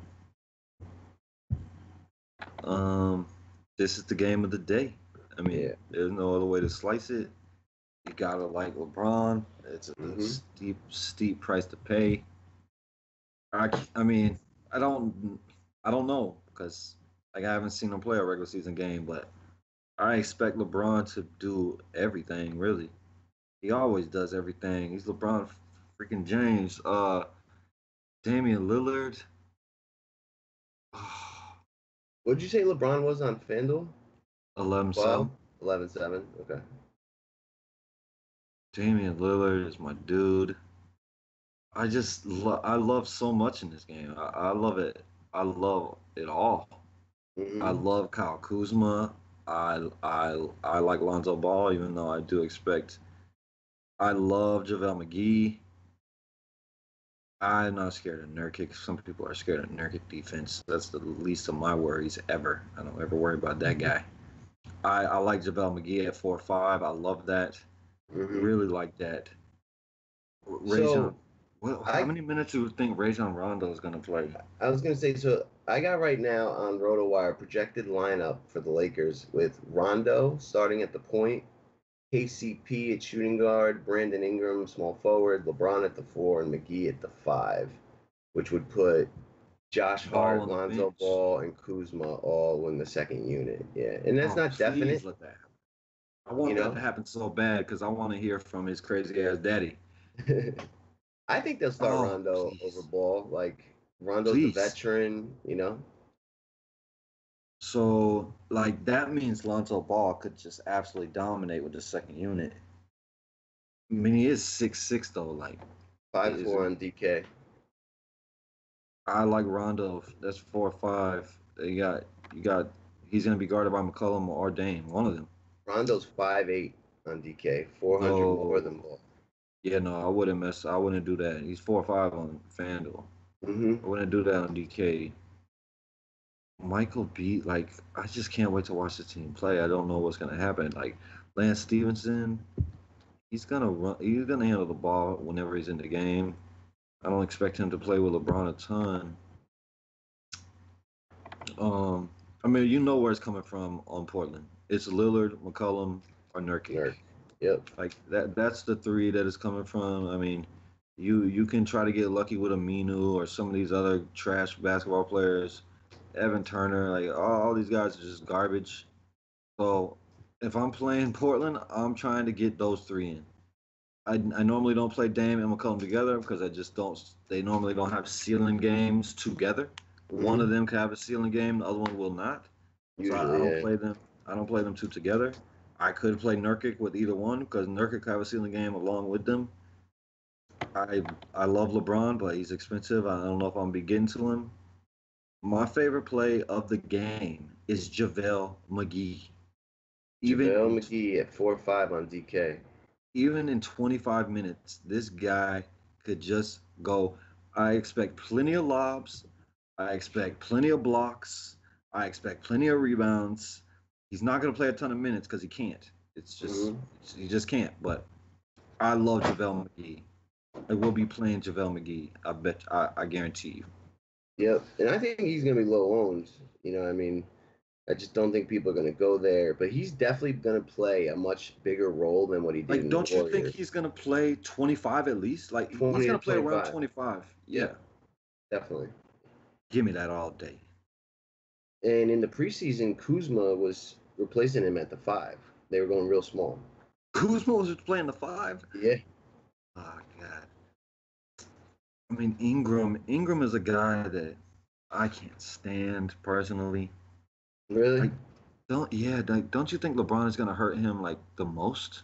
This is the game of the day. I mean, there's no other way to slice it. gotta like LeBron. It's a steep price to pay. I mean, I don't know because like I haven't seen him play a regular season game, but I expect LeBron to do everything. Really, he always does everything. He's LeBron freaking James. Damian Lillard. What'd you say LeBron was on FanDuel? 11-7. 11-7. Okay. Damian Lillard is my dude. I love so much in this game. I love it. I love it all. I love Kyle Kuzma. I like Lonzo Ball, even though I do expect. I love JaVale McGee. I'm not scared of Nurkic. Some people are scared of Nurkic defense. That's the least of my worries ever. I don't ever worry about that guy. I like JaVale McGee at 4-5. I love that. Really like that. Rajon, how many minutes do you think Rajon Rondo is going to play? I was going to say, so I got right now on RotoWire projected lineup for the Lakers with Rondo starting at the point, KCP at shooting guard, Brandon Ingram small forward, LeBron at the 4, and McGee at the 5, which would put Josh Hart, Lonzo Ball, and Kuzma all in the second unit. Yeah, and that's not definite. Let that happen. I want that to happen so bad because I want to hear from his crazy ass daddy. I think they'll start Rondo over Ball. Like Rondo's the veteran, So, like, that means Lonzo Ball could just absolutely dominate with the second unit. I mean, he is 6'6", though. Like 5'4" on DK. I like Rondo. That's 4-5. You got. He's gonna be guarded by McCollum or Dame, one of them. Rondo's 5'8" on DK, 400 more than Ball. Yeah, no, I wouldn't do that. He's 4-5 on FanDuel. I wouldn't do that on DK. Michael B, like, I just can't wait to watch the team play. I don't know what's gonna happen. Like Lance Stevenson, he's gonna run. He's gonna handle the ball whenever he's in the game. I don't expect him to play with LeBron a ton. I mean, you know where it's coming from on Portland. It's Lillard, McCollum, or Nurkic. Yep. Like that's the three that it's coming from. I mean, you can try to get lucky with Aminu or some of these other trash basketball players. Evan Turner, like all these guys are just garbage. So if I'm playing Portland, I'm trying to get those three in. I normally don't play Dame and McCollum together because I just don't. They normally don't have ceiling games together. One of them can have a ceiling game, the other one will not. Usually, so I don't play them. I don't play them two together. I could play Nurkic with either one because Nurkic could have a ceiling game along with them. I love LeBron, but he's expensive. I don't know if I'm gonna be getting to him. My favorite play of the game is JaVale McGee. JaVale McGee at 4-5 on DK. Even in 25 minutes, this guy could just go. I expect plenty of lobs. I expect plenty of blocks. I expect plenty of rebounds. He's not going to play a ton of minutes because he can't. It's just he just can't. But I love JaVale McGee. I will be playing JaVale McGee. I guarantee you. Yep, and I think he's going to be low owned. I mean, I just don't think people are going to go there. But he's definitely going to play a much bigger role than what he did in the Warriors. Don't you think he's going to play 25 at least? Like, he's going to play around 25. Yeah. Definitely. Give me that all day. And in the preseason, Kuzma was replacing him at the 5. They were going real small. Kuzma was playing the 5? Yeah. Oh, God. I mean, Ingram is a guy that I can't stand personally. Really? Don't you think LeBron is going to hurt him like the most?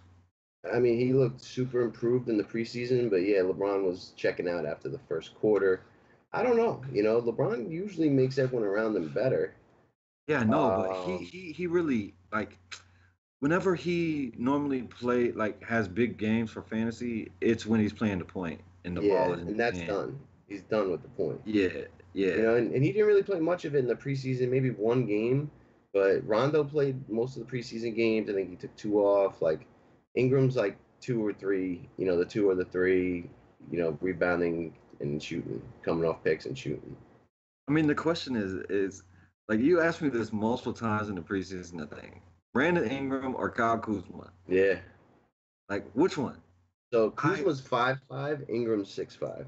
I mean, he looked super improved in the preseason, but yeah, LeBron was checking out after the first quarter. I don't know. LeBron usually makes everyone around him better. Yeah, no, but he really, like, whenever he normally has big games for fantasy, it's when he's playing the point and the ball is in and that's done. He's done with the point. Yeah. And he didn't really play much of it in the preseason, maybe one game, but Rondo played most of the preseason games. I think he took 2 off. Like, Ingram's like 2 or 3, the 2 or the 3, rebounding and shooting, coming off picks and shooting. I mean, the question is like, you asked me this multiple times in the preseason thing. Brandon Ingram or Kyle Kuzma? Yeah. Like, which one? So Kuzma's 5'5", Ingram's 6'5".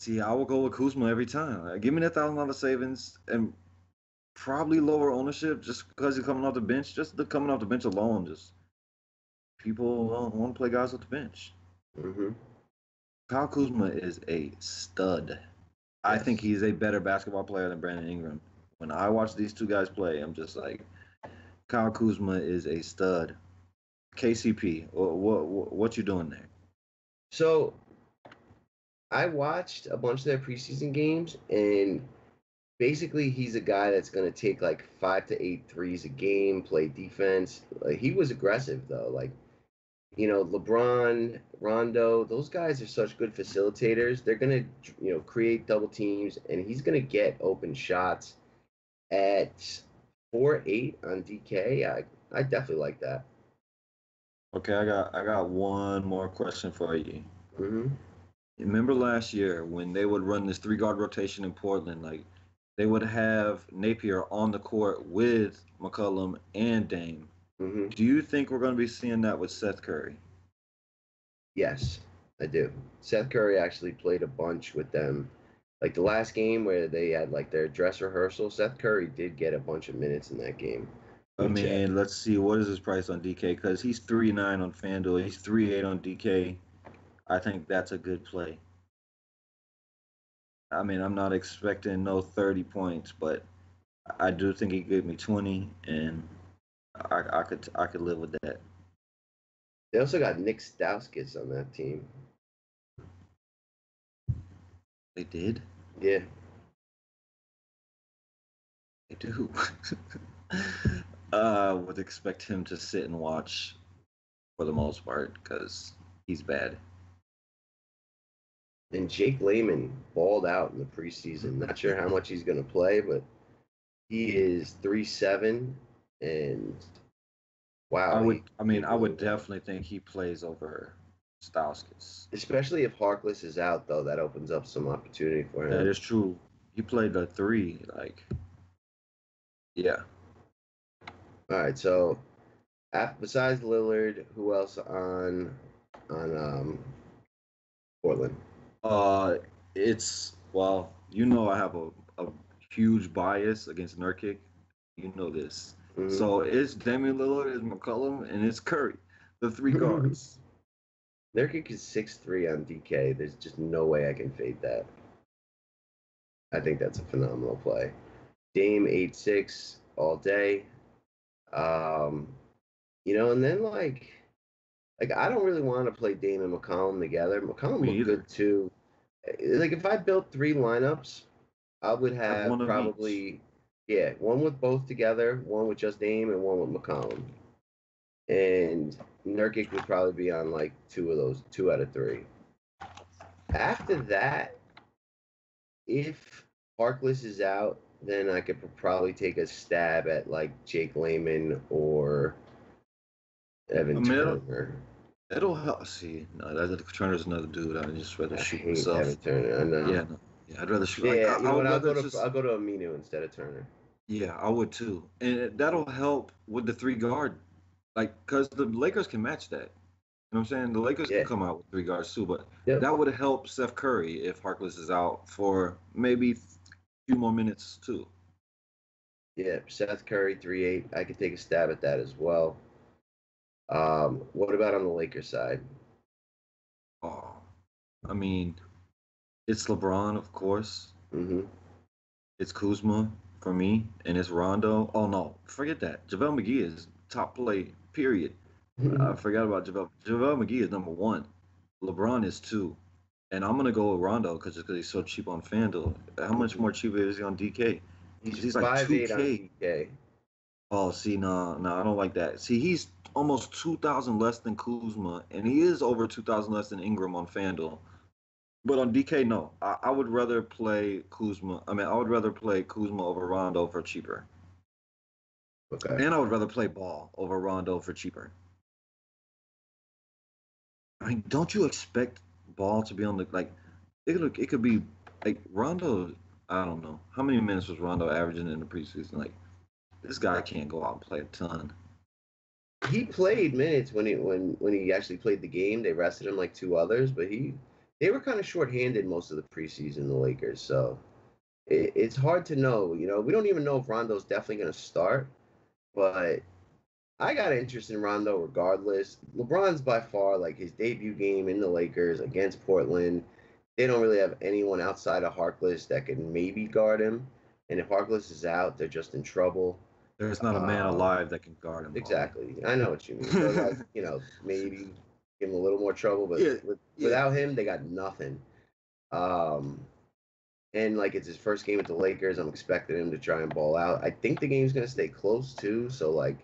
See, I will go with Kuzma every time. Like, give me that $1,000 savings and probably lower ownership just because he's coming off the bench. Just the coming off the bench alone, just people don't want to play guys off the bench. Mm-hmm. Kyle Kuzma is a stud. I think he's a better basketball player than Brandon Ingram. When I watch these two guys play, I'm just like, Kyle Kuzma is a stud. KCP, what you doing there? So I watched a bunch of their preseason games, and basically he's a guy that's going to take like 5 to 8 threes a game, play defense. Like, he was aggressive though. Like, LeBron, Rondo, those guys are such good facilitators. They're going to, create double teams, and he's going to get open shots at 4.8 on DK. I definitely like that. Okay, I got one more question for you. Mm-hmm. Remember last year when they would run this 3 guard rotation in Portland? Like, they would have Napier on the court with McCollum and Dame. Mm-hmm. Do you think we're going to be seeing that with Seth Curry? Yes, I do. Seth Curry actually played a bunch with them. Like the last game where they had like their dress rehearsal, Seth Curry did get a bunch of minutes in that game. I mean, let's see. What is his price on DK? Because he's 3.9 on FanDuel. He's 3.8 on DK. I think that's a good play. I mean, I'm not expecting no 30 points, but I do think he gave me 20, and I could live with that. They also got Nick Stauskas on that team. They did? Yeah. They do. I would expect him to sit and watch for the most part because he's bad. And Jake Layman balled out in the preseason. Not sure how much he's going to play, but he is 3'7", and wow. I would definitely think he plays over Stauskas. Especially if Harkless is out, though, that opens up some opportunity for him. That is true. He played the 3, yeah. All right, so besides Lillard, who else on Portland? It's I have a huge bias against Nurkic. You know this. Mm-hmm. So it's Damian Lillard, it's McCollum, and it's Curry, the 3 guards. Nurkic is 6'3" on DK. There's just no way I can fade that. I think that's a phenomenal play. Dame 8'6" all day. And then like I don't really want to play Dame and McCollum together. McCollum looked good too. Like if I built 3 lineups, I would have probably one with both together, one with just Dame, and one with McCollum. And Nurkic would probably be on like 2 of those, 2 out of 3. After that, if Harkless is out, then I could probably take a stab at like Jake Layman or Evan Turner. It'll help. See, no, Turner's another dude. I'd just rather shoot myself. Evan Turner, I know. Yeah, I'd rather shoot. Yeah, I'll go to Aminu instead of Turner. Yeah, I would too, and that'll help with the 3 guard, because the Lakers can match that. You know what I'm saying? The Lakers can come out with 3 guards too, but that would help Steph Curry if Harkless is out for maybe a few more minutes too. Yeah, Seth Curry 3'8". I could take a stab at that as well. What about on the Lakers side? Oh, I mean, it's LeBron, of course. Mm-hmm. It's Kuzma for me, and it's Rondo. Oh no, forget that. JaVale McGee is top play. Period. I forgot about JaVale. JaVale McGee is number 1. LeBron is 2, and I'm gonna go with Rondo because he's so cheap on FanDuel. How much more cheaper is he on DK? He's like 2K. On DK. Oh, see, no, I don't like that. See, he's almost 2,000 less than Kuzma, and he is over 2,000 less than Ingram on FanDuel. But on DK, no. I would rather play Kuzma. I would rather play Kuzma over Rondo for cheaper. Okay. And I would rather play Ball over Rondo for cheaper. I mean, don't you expect Ball to be on the it could be like Rondo. I don't know how many minutes was Rondo averaging in the preseason. Like, this guy can't go out and play a ton. he played minutes when he actually played the game. They rested him like two others, but they were kind of shorthanded most of the preseason, the Lakers. So it's hard to know. We don't even know if Rondo's definitely going to start, but I got interest in Rondo regardless. LeBron's by far like his debut game in the Lakers against Portland. They don't really have anyone outside of Harkless that could maybe guard him. And if Harkless is out, they're just in trouble. There's not a man alive that can guard him. Exactly. I know what you mean. But like, maybe give him a little more trouble. But without him, they got nothing. And like it's his first game with the Lakers. I'm expecting him to try and ball out. I think the game's gonna stay close too. So like,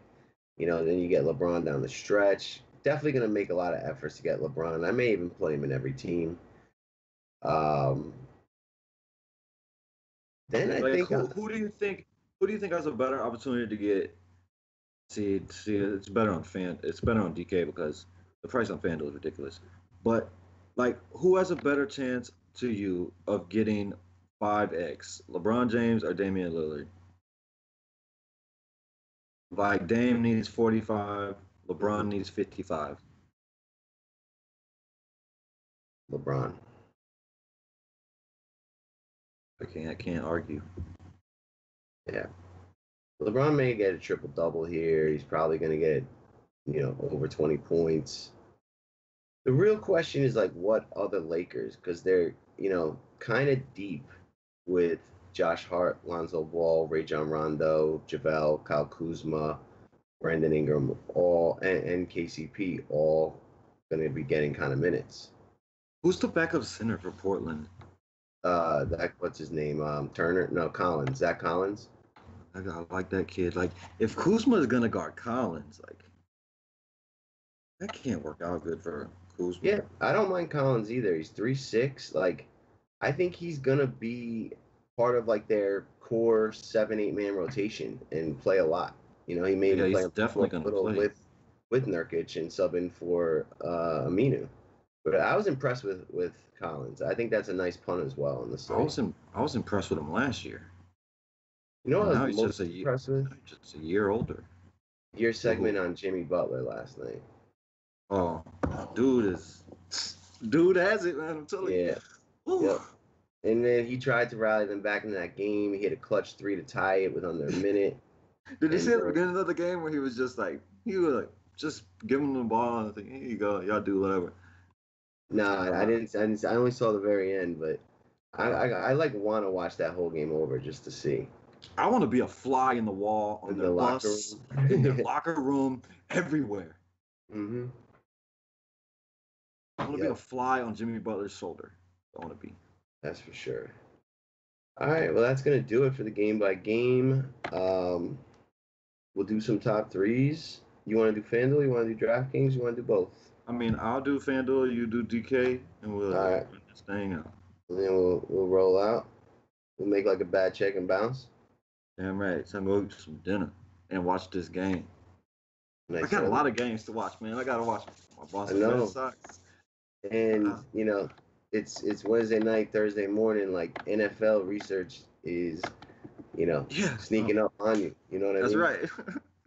then you get LeBron down the stretch. Definitely gonna make a lot of efforts to get LeBron. I may even play him in every team. Then I think who do you think has a better opportunity to get? See, it's better on DK because the price on FanDuel is ridiculous. But like, who has a better chance to you of getting 5x? LeBron James or Damian Lillard? Like Dame needs 45, LeBron needs 55. LeBron. I can't argue. Yeah. LeBron may get a triple double here. He's probably going to get, over 20 points. The real question is like what other Lakers, because they're, kind of deep with Josh Hart, Lonzo Ball, Rajon Rondo, JaVale, Kyle Kuzma, Brandon Ingram, all and KCP, all going to be getting kind of minutes. Who's the backup center for Portland? What's his name? Turner? No, Collins. Zach Collins. I like that kid. Like, if Kuzma is gonna guard Collins, like that can't work out good for Kuzma. Yeah, I don't mind Collins either. He's 3'6". Like, I think he's gonna be part of like their core 7-8 man rotation and play a lot. He may play definitely gonna play with Nurkic and sub in for Aminu. But I was impressed with Collins. I think that's a nice punt as well in the slate. I was impressed with him last year. I was most impressed with? Just a year older. Your segment on Jimmy Butler last night. Oh, dude has it, man. I'm telling you. Yep. And then he tried to rally them back into that game. He hit a clutch 3 to tie it with under a minute. Did you see at the beginning of the game where he was just giving them the ball and thinking, here you go, y'all do whatever. Nah, I didn't. I only saw the very end, but I like want to watch that whole game over just to see. I want to be a fly in the wall on the bus, in the locker room, everywhere. Mm-hmm. I want to be a fly on Jimmy Butler's shoulder. I want to be. That's for sure. All right, well, that's gonna do it for the game by game. We'll do some top threes. You want to do FanDuel? You want to do DraftKings? You want to do both? I mean, I'll do FanDuel. You do DK, and we'll just hang out. And then we'll roll out. We'll make like a bad check and bounce. Damn right. So I'm going to go get some dinner and watch this game. Nice. I got a lot of games to watch, man. I got to watch my Boston Red Sox. And, it's Wednesday night, Thursday morning. Like, NFL research is, sneaking up on you. You know what I mean? That's right.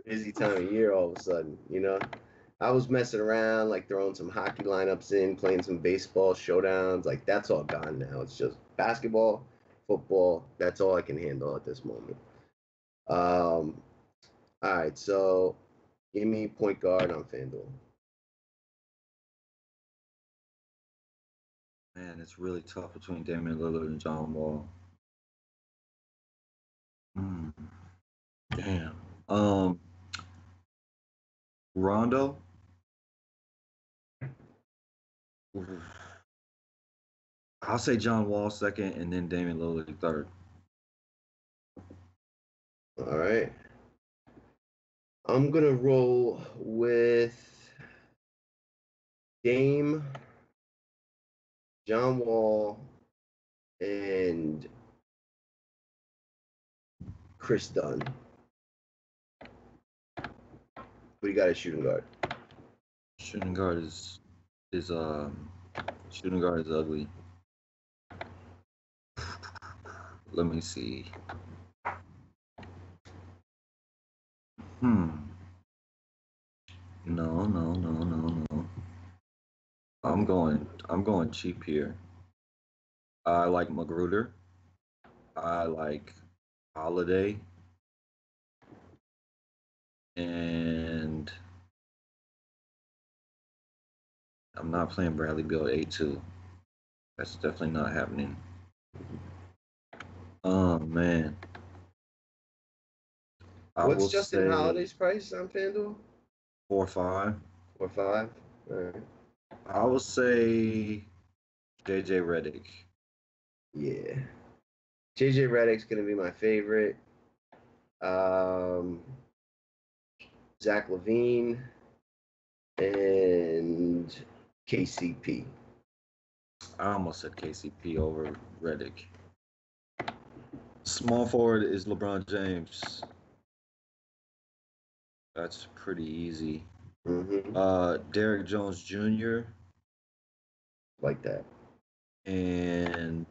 Busy time of year all of a sudden, I was messing around, like throwing some hockey lineups in, playing some baseball showdowns. Like, that's all gone now. It's just basketball, football. That's all I can handle at this moment. All right, so give me point guard on FanDuel. Man, it's really tough between Damian Lillard and John Wall. Damn. Rondo. I'll say John Wall second, and then Damian Lillard third. All right. I'm gonna roll with Dame, John Wall, and Chris Dunn. Who you got as shooting guard? Shooting guard is ugly. Let me see. No. I'm going cheap here. I like Magruder. I like Holiday. And I'm not playing Bradley Beal at 8-2. That's definitely not happening. Oh man. What's Justin Holiday's price on FanDuel? 4-5. 4-5. All right. I will say JJ Redick. Yeah. JJ Redick's gonna be my favorite. Zach LaVine and KCP. I almost said KCP over Redick. Small forward is LeBron James. That's pretty easy. Mm-hmm. Derrick Jones Jr. Like that. And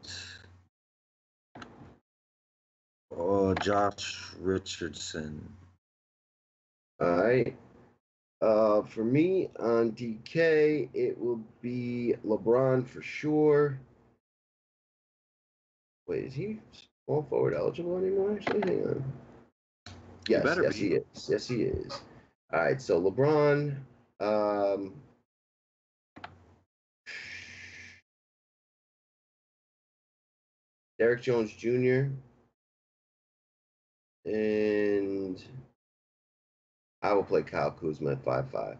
Josh Richardson. All right. For me on DK, it will be LeBron for sure. Wait, is he small forward eligible anymore? Actually, hang on. Yes, he is. Yes, he is. All right, so LeBron. Derrick Jones Jr. And I will play Kyle Kuzma at 5-5.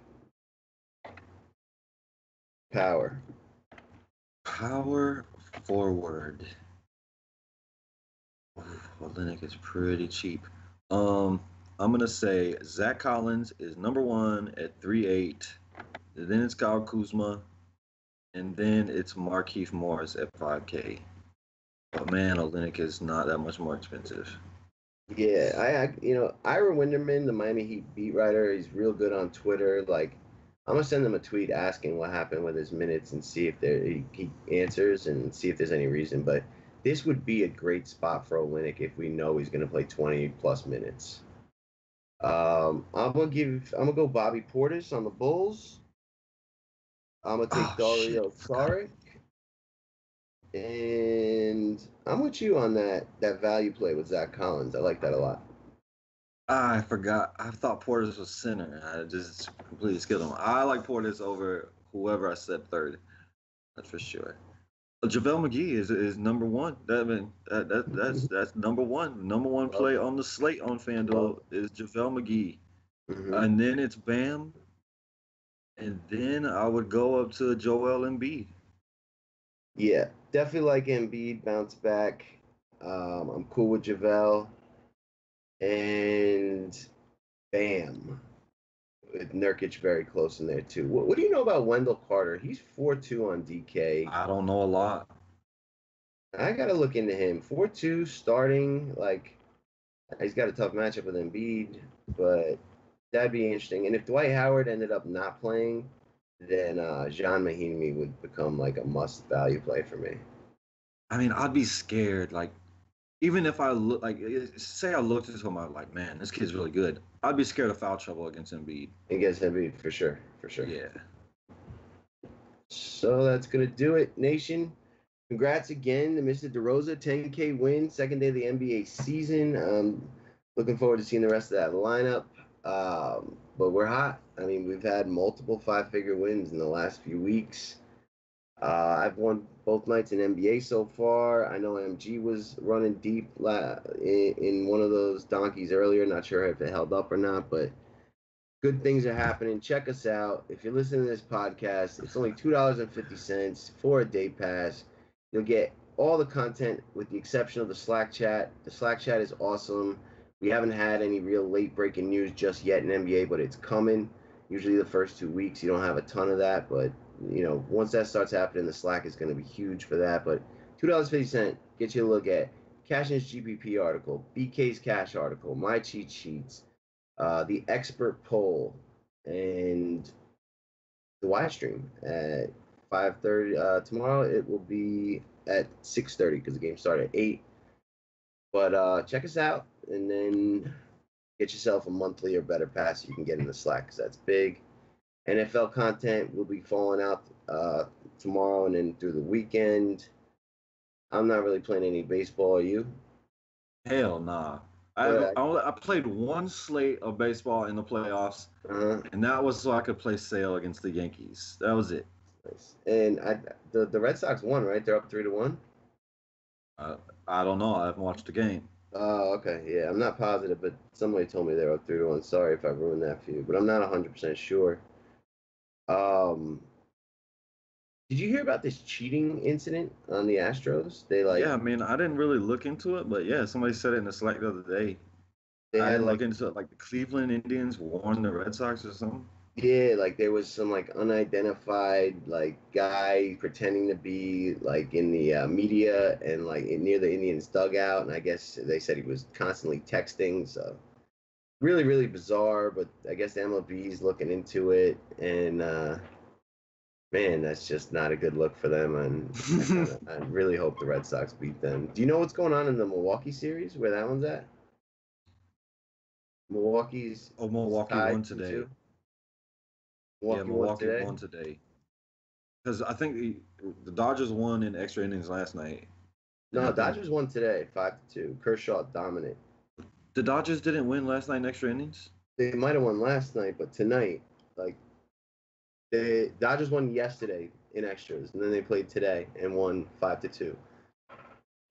Power forward. Olynyk is pretty cheap. I'm gonna say Zach Collins is number 1 at 3.8. Then it's Kyle Kuzma, and then it's Markieff Morris at 5K. But man, Olynyk is not that much more expensive. Yeah, Ira Winderman, the Miami Heat beat writer, he's real good on Twitter. Like, I'm gonna send him a tweet asking what happened with his minutes and see if he answers and see if there's any reason. But this would be a great spot for Olynyk if we know he's gonna play 20 plus minutes. I'm gonna go Bobby Portis on the Bulls. I'm gonna take Dario Saric. And I'm with you on that value play with Zach Collins. I like that a lot. I forgot. I thought Portis was center. I just completely skipped him. I like Portis over whoever I said third. That's for sure. JaVale McGee is number 1. That's number 1. Number 1 play on the slate on FanDuel is JaVale McGee. Mm-hmm. And then it's Bam. And then I would go up to Joel Embiid. Yeah, definitely like Embiid, bounce back. I'm cool with JaVale. And Bam. With Nurkic very close in there, too. What do you know about Wendell Carter? He's 4-2 on DK. I don't know a lot. I got to look into him. 4-2 starting. Like, he's got a tough matchup with Embiid, but that'd be interesting. And if Dwight Howard ended up not playing, then Jean Mahinmi would become like a must value play for me. I mean, I'd be scared. Like, even if I look, like, say I looked into him, I'm like, man, this kid's really good. I'd be scared of foul trouble against Embiid. Against Embiid, for sure. Yeah. So that's going to do it, Nation. Congrats again to Mr. DeRosa, 10K win, second day of the NBA season. Looking forward to seeing the rest of that lineup. But we're hot. I mean, we've had multiple 5-figure wins in the last few weeks. I've won both nights in NBA so far. I know MG was running deep in one of those donkeys earlier. Not sure if it held up or not, but good things are happening. Check us out. If you're listening to this podcast, it's only $2.50 for a day pass. You'll get all the content with the exception of the Slack chat. The Slack chat is awesome. We haven't had any real late breaking news just yet in NBA, but it's coming. Usually the first 2 weeks, you don't have a ton of that, but once that starts happening, the Slack is going to be huge for that. But $2.50 gets you a look at Cashin's GPP article, BK's Cash article, my cheat sheets, the expert poll, and the live stream at 5:30. Tomorrow it will be at 6:30 because the game started at 8. But check us out and then get yourself a monthly or better pass you can get in the Slack because that's big. NFL content will be falling out tomorrow and then through the weekend. I'm not really playing any baseball. Are you? Hell nah. Yeah. I played one slate of baseball in the playoffs, Uh-huh. and that was so I could play Sale against the Yankees. That was it. Nice. And the Red Sox won, right? They're up 3-1. I don't know. I haven't watched the game. Oh, okay. Yeah, I'm not positive, but somebody told me they were up 3-1. Sorry if I ruined that for you, but I'm not 100% sure. Um, did you hear about this cheating incident on the Astros? Yeah, I mean, I didn't really look into it, but yeah, somebody said it in the Slack the other day. they I had didn't like look into it. Like the Cleveland Indians warned the Red Sox or something. yeah, like there was some like unidentified like guy pretending to be like in the media and like near the Indians dugout, and I guess they said he was constantly texting. So really, really bizarre. But I guess the MLB's looking into it, and man, that's just not a good look for them. And I really hope the Red Sox beat them. Do you know what's going on in the Milwaukee series? Where that one's at? Milwaukee's Oh, Milwaukee tied won 2-2. today. Yeah, Milwaukee won Milwaukee today. won today. Because I think the Dodgers won in extra innings last night. And I No, think Dodgers won today, 5-2. Kershaw dominant. the Dodgers didn't win last night in extra innings. They might have won last night, but tonight, like the Dodgers won yesterday in extras, and then they played today and won 5-2.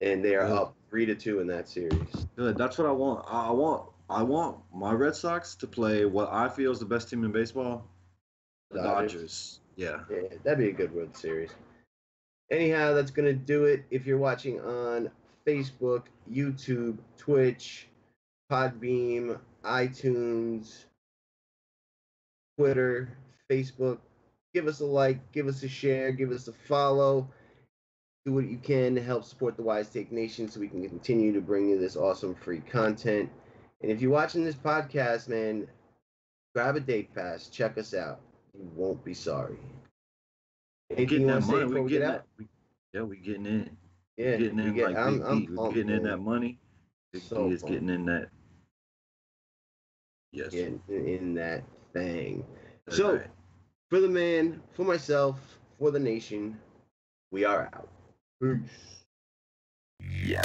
And they are Good. up 3-2 in that series. Good. That's what I want. I want my Red Sox to play what I feel is the best team in baseball. The Dodgers. Yeah. Yeah, that'd be a good World Series. Anyhow, that's gonna do it. If you're watching on Facebook, YouTube, Twitch, Podbeam, iTunes, Twitter, Facebook, give us a like, give us a share, give us a follow. Do what you can to help support the WiseTake Nation so we can continue to bring you this awesome free content. And if you're watching this podcast, man, grab a date pass. Check us out. You won't be sorry. Anything you want to say before we get out? We getting in. Yeah, Getting in like I'm Big D. We're pumped, getting in man. that money. Big So D is pumped. getting in that. Yes. Getting in that thing. That's So, right. for the man, for myself, for the nation, we are out. Peace. Yeah.